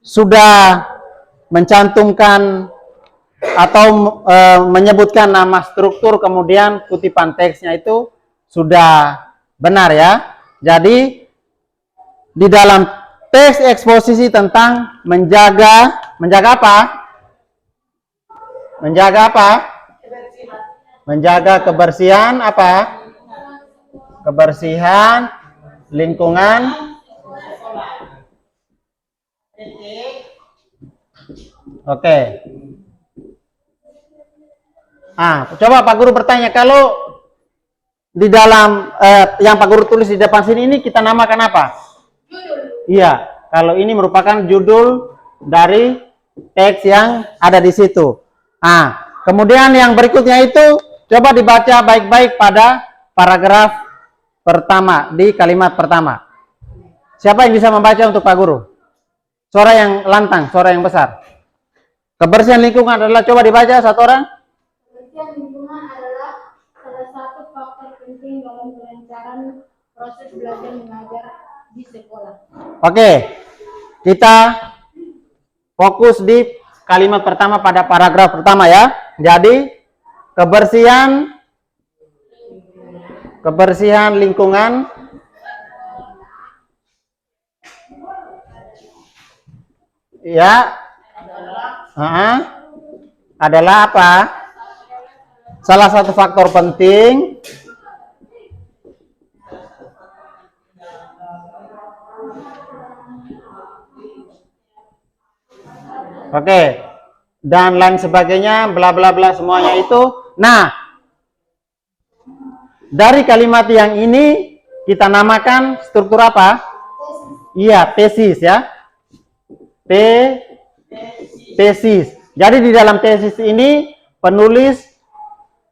sudah mencantumkan atau menyebutkan nama struktur, kemudian kutipan teksnya itu sudah benar ya. Jadi di dalam teks eksposisi tentang menjaga apa? Menjaga apa? Menjaga kebersihan apa? Kebersihan lingkungan. Oke. Coba Pak Guru bertanya, kalau di dalam yang Pak Guru tulis di depan sini ini kita namakan apa? Iya, kalau ini merupakan judul dari teks yang ada di situ. Kemudian yang berikutnya itu coba dibaca baik-baik pada paragraf pertama, di kalimat pertama. Siapa yang bisa membaca untuk Pak Guru? Suara yang lantang, suara yang besar. Kebersihan lingkungan adalah, coba dibaca satu orang. Kebersihan lingkungan adalah salah satu faktor penting dalam kelancaran proses belajar mengajar di sekolah. Oke, kita fokus di kalimat pertama pada paragraf pertama ya. Jadi kebersihan lingkungan ya adalah apa? Salah satu faktor penting dan lain sebagainya, bla bla bla, semuanya itu. Nah, dari kalimat yang ini kita namakan struktur apa? Iya, tesis ya. Tesis. Jadi di dalam tesis ini penulis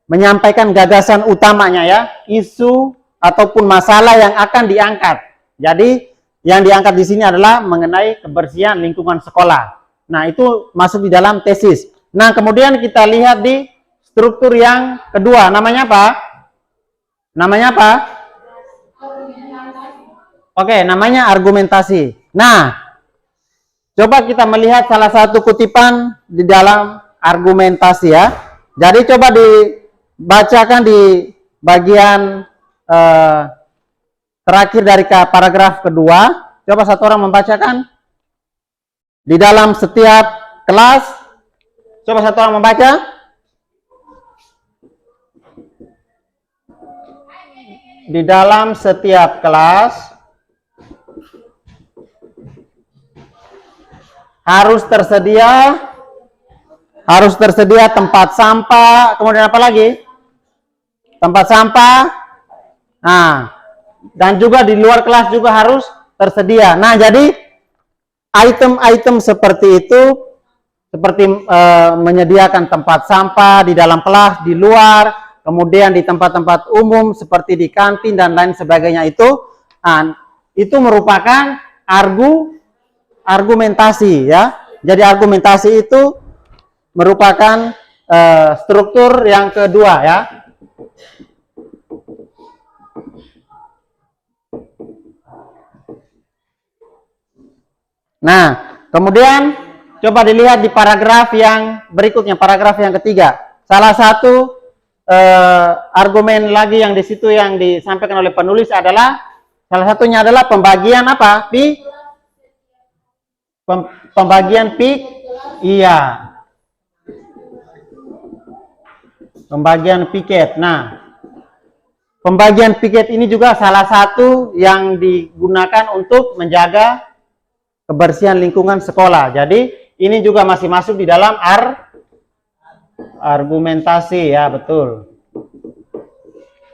menyampaikan gagasan utamanya ya, isu ataupun masalah yang akan diangkat. Jadi yang diangkat di sini adalah mengenai kebersihan lingkungan sekolah. Nah, itu masuk di dalam tesis. Nah, kemudian kita lihat di struktur yang kedua. Namanya apa? Namanya apa? Oke, namanya argumentasi. Nah, coba kita melihat salah satu kutipan di dalam argumentasi ya. Jadi coba dibacakan di bagian terakhir dari paragraf kedua. Coba satu orang membacakan. Di dalam setiap kelas, coba satu orang membaca. Di dalam setiap kelas harus tersedia tempat sampah, kemudian apa lagi? Tempat sampah. Dan juga di luar kelas juga harus tersedia. Nah, jadi item-item seperti itu, seperti menyediakan tempat sampah di dalam kelas, di luar, kemudian di tempat-tempat umum seperti di kantin dan lain sebagainya itu merupakan argumentasi ya. Jadi argumentasi itu merupakan struktur yang kedua ya. Nah, kemudian coba dilihat di paragraf yang berikutnya, paragraf yang ketiga. Salah satu argumen lagi yang di situ yang disampaikan oleh penulis adalah, salah satunya adalah pembagian apa? Pembagian iya. Pembagian piket. Nah, pembagian piket ini juga salah satu yang digunakan untuk menjaga kebersihan lingkungan sekolah. Jadi ini juga masih masuk di dalam argumentasi ya, betul.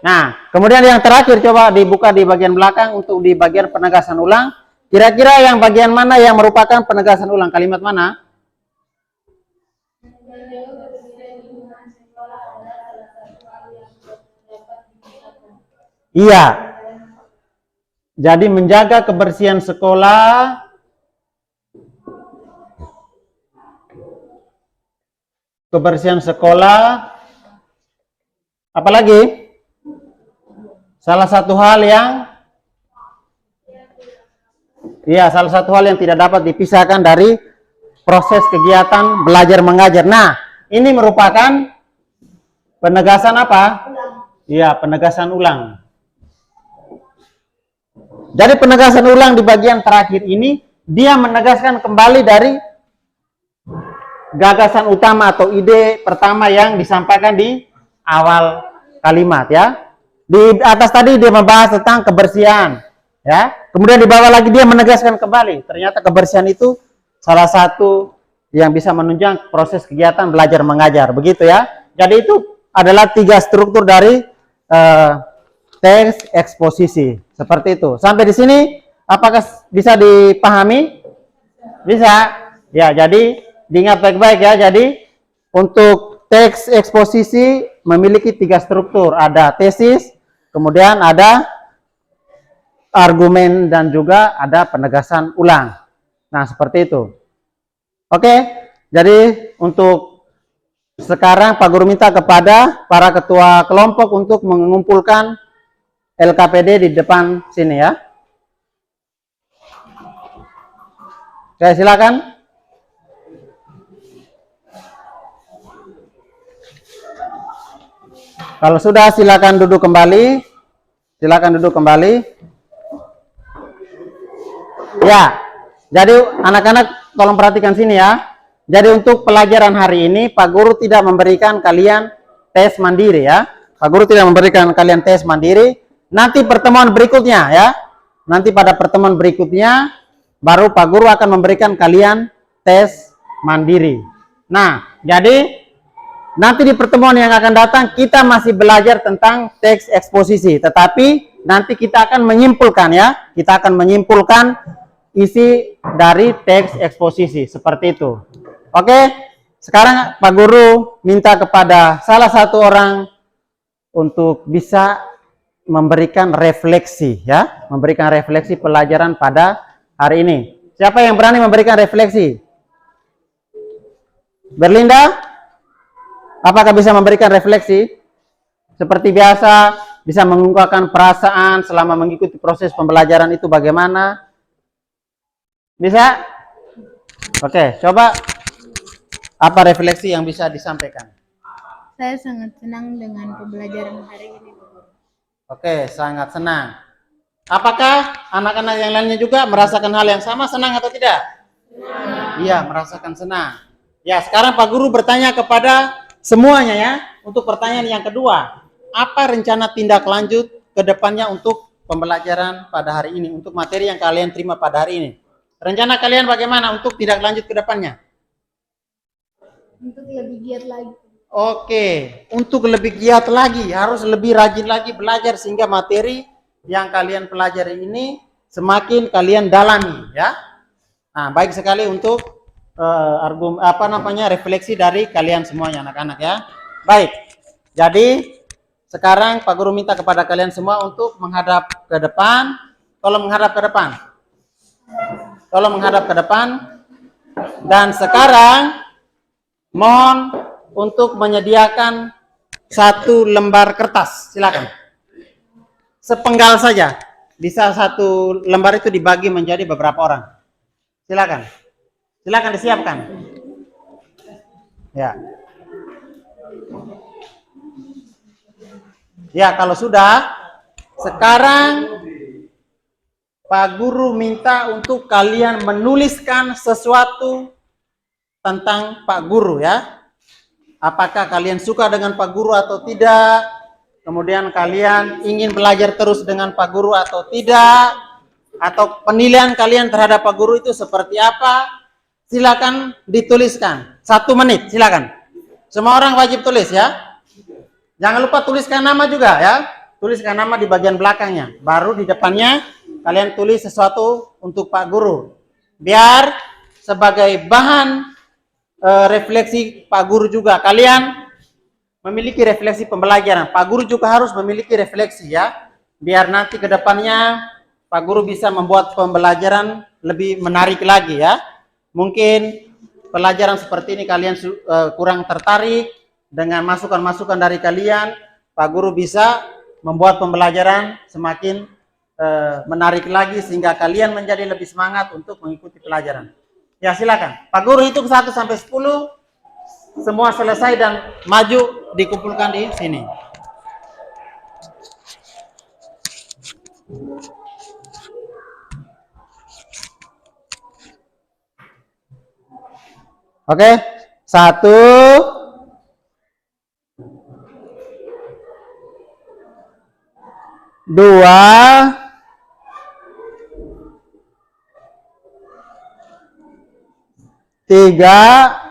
Nah, kemudian yang terakhir coba dibuka di bagian belakang untuk di bagian penegasan ulang. Kira-kira yang bagian mana yang merupakan penegasan ulang? Kalimat mana? Iya. Jadi menjaga kebersihan sekolah apalagi salah satu hal yang tidak dapat dipisahkan dari proses kegiatan belajar mengajar. Nah, ini merupakan penegasan apa? Iya, penegasan ulang. Jadi penegasan ulang di bagian terakhir ini, dia menegaskan kembali dari gagasan utama atau ide pertama yang disampaikan di awal kalimat ya. Di atas tadi dia membahas tentang kebersihan ya. Kemudian di bawah lagi dia menegaskan kembali, ternyata kebersihan itu salah satu yang bisa menunjang proses kegiatan belajar mengajar, begitu ya. Jadi itu adalah 3 struktur dari teks eksposisi. Seperti itu. Sampai di sini apakah bisa dipahami? Bisa. Ya, jadi diingat baik-baik ya. Jadi untuk teks eksposisi memiliki 3 struktur. Ada tesis, kemudian ada argumen, dan juga ada penegasan ulang. Nah, seperti itu. Oke, jadi untuk sekarang Pak Guru minta kepada para ketua kelompok untuk mengumpulkan LKPD di depan sini ya. Oke, silakan. Kalau sudah silakan duduk kembali. Silakan duduk kembali. Ya. Jadi anak-anak tolong perhatikan sini ya. Jadi untuk pelajaran hari ini Pak Guru tidak memberikan kalian tes mandiri ya. Pak Guru tidak memberikan kalian tes mandiri. Nanti pertemuan berikutnya ya. Nanti pada pertemuan berikutnya baru Pak Guru akan memberikan kalian tes mandiri. Nah, jadi nanti di pertemuan yang akan datang kita masih belajar tentang teks eksposisi, tetapi nanti kita akan menyimpulkan ya. Kita akan menyimpulkan isi dari teks eksposisi seperti itu. Oke, sekarang Pak Guru minta kepada salah satu orang untuk bisa memberikan refleksi ya, memberikan refleksi pelajaran pada hari ini. Siapa yang berani memberikan refleksi? Berlinda, apakah bisa memberikan refleksi? Seperti biasa, bisa mengungkapkan perasaan selama mengikuti proses pembelajaran itu bagaimana? Bisa? Oke, coba apa refleksi yang bisa disampaikan? Saya sangat senang dengan pembelajaran hari ini. Oke, sangat senang. Apakah anak-anak yang lainnya juga merasakan hal yang sama, senang atau tidak? Iya, merasakan senang. Ya, sekarang Pak Guru bertanya kepada semuanya ya, untuk pertanyaan yang kedua. Apa rencana tindak lanjut ke depannya untuk pembelajaran pada hari ini, untuk materi yang kalian terima pada hari ini? Rencana kalian bagaimana untuk tindak lanjut ke depannya? Untuk lebih giat lagi. Oke, untuk lebih giat lagi, harus lebih rajin lagi belajar sehingga materi yang kalian pelajari ini semakin kalian dalami ya. Nah, baik sekali untuk refleksi dari kalian semuanya anak-anak ya. Baik. Jadi sekarang Pak Guru minta kepada kalian semua untuk menghadap ke depan. Tolong menghadap ke depan. Tolong menghadap ke depan. Dan sekarang mohon untuk menyediakan 1 lembar kertas. Silakan. Sepenggal saja. Bisa 1 lembar itu dibagi menjadi beberapa orang. Silakan. Silakan disiapkan. Ya. Ya, kalau sudah, sekarang Pak Guru minta untuk kalian menuliskan sesuatu tentang Pak Guru ya. Apakah kalian suka dengan Pak Guru atau tidak? kemudian kalian ingin belajar terus dengan Pak Guru atau tidak, atau penilaian kalian terhadap Pak Guru itu seperti apa, silakan dituliskan. 1 menit, silakan. Semua orang wajib tulis ya. Jangan lupa tuliskan nama juga ya. Tuliskan nama di bagian belakangnya. Baru di depannya kalian tulis sesuatu untuk Pak Guru. Biar sebagai bahan refleksi Pak Guru juga. Kalian memiliki refleksi pembelajaran. Pak Guru juga harus memiliki refleksi ya. Biar nanti ke depannya Pak Guru bisa membuat pembelajaran lebih menarik lagi ya. Mungkin pelajaran seperti ini kalian kurang tertarik, dengan masukan-masukan dari kalian, Pak Guru bisa membuat pembelajaran semakin menarik lagi sehingga kalian menjadi lebih semangat untuk mengikuti pelajaran. Ya silakan. Pak Guru hitung 1 sampai 10, semua selesai dan maju dikumpulkan di sini. Oke, 1, 2, 3,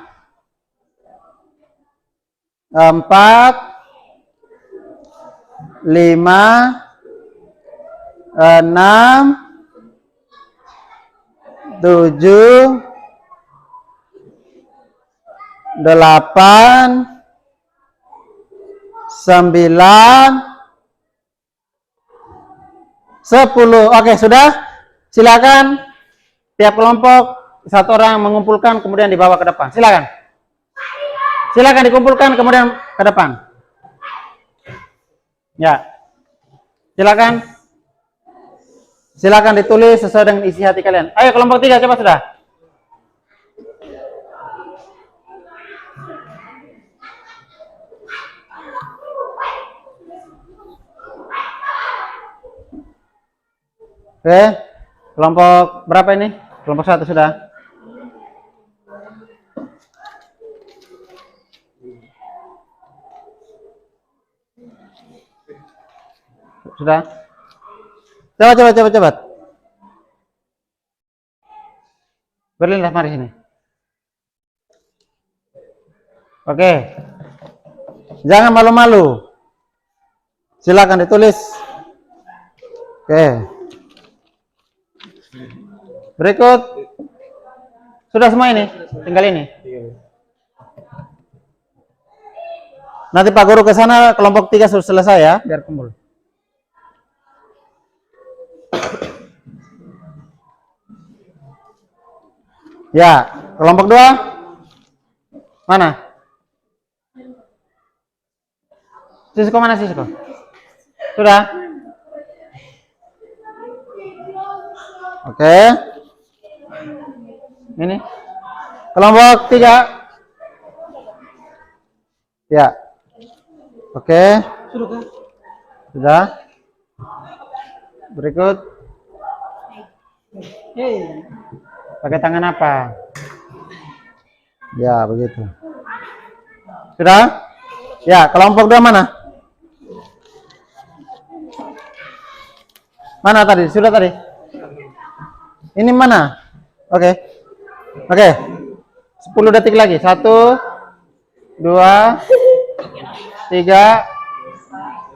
4, 5, 6, 7, 8, 9, 10. Oke, sudah. Silakan tiap kelompok 1 orang mengumpulkan kemudian dibawa ke depan. Silakan. Silakan dikumpulkan kemudian ke depan. Ya. Silakan. Silakan ditulis sesuai dengan isi hati kalian. Ayo kelompok 3 coba sudah. Oke, kelompok berapa ini? Kelompok 1 sudah. Sudah. Cepat. Berlinlah mari sini. Oke. Jangan malu-malu. Silakan ditulis. Oke. Berikut. Sudah semua ini? Tinggal ini. Nanti Pak Guru ke sana kelompok 3 sudah selesai ya, biar kumpul. Ya, kelompok 2. Mana? Sisko mana Sisko? Sudah? Oke. Ini. Kelompok 3. Ya. Oke. Sudah. Berikut. Pakai tangan apa? Ya, begitu. Sudah? Ya, kelompok 2 mana? Mana tadi? Sudah tadi? Ini mana? Oke. Oke. 10 detik lagi. 1, 2, 3,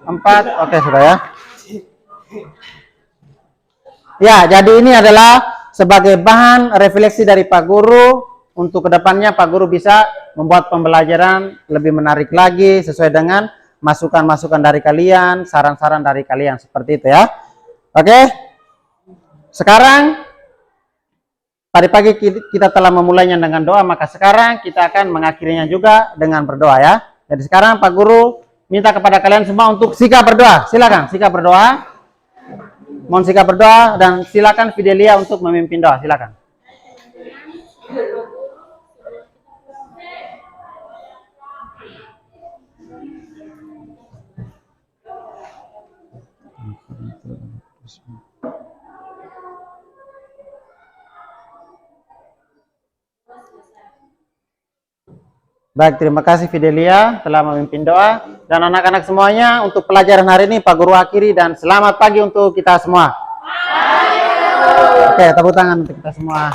4. Oke, sudah ya. Ya, jadi ini adalah sebagai bahan refleksi dari Pak Guru. Untuk kedepannya Pak Guru bisa membuat pembelajaran lebih menarik lagi sesuai dengan masukan-masukan dari kalian, saran-saran dari kalian, seperti itu ya. Oke. Sekarang tadi pagi kita telah memulainya dengan doa, maka sekarang kita akan mengakhirinya juga dengan berdoa ya. Jadi sekarang Pak Guru minta kepada kalian semua untuk sikap berdoa. Silakan sikap berdoa. Mohon sikap berdoa dan silakan Fidelia untuk memimpin doa. Silakan. Baik, terima kasih Fidelia telah memimpin doa. Dan anak-anak semuanya, untuk pelajaran hari ini Pak Guru akhiri dan selamat pagi untuk kita semua. Oke, tepuk tangan untuk kita semua.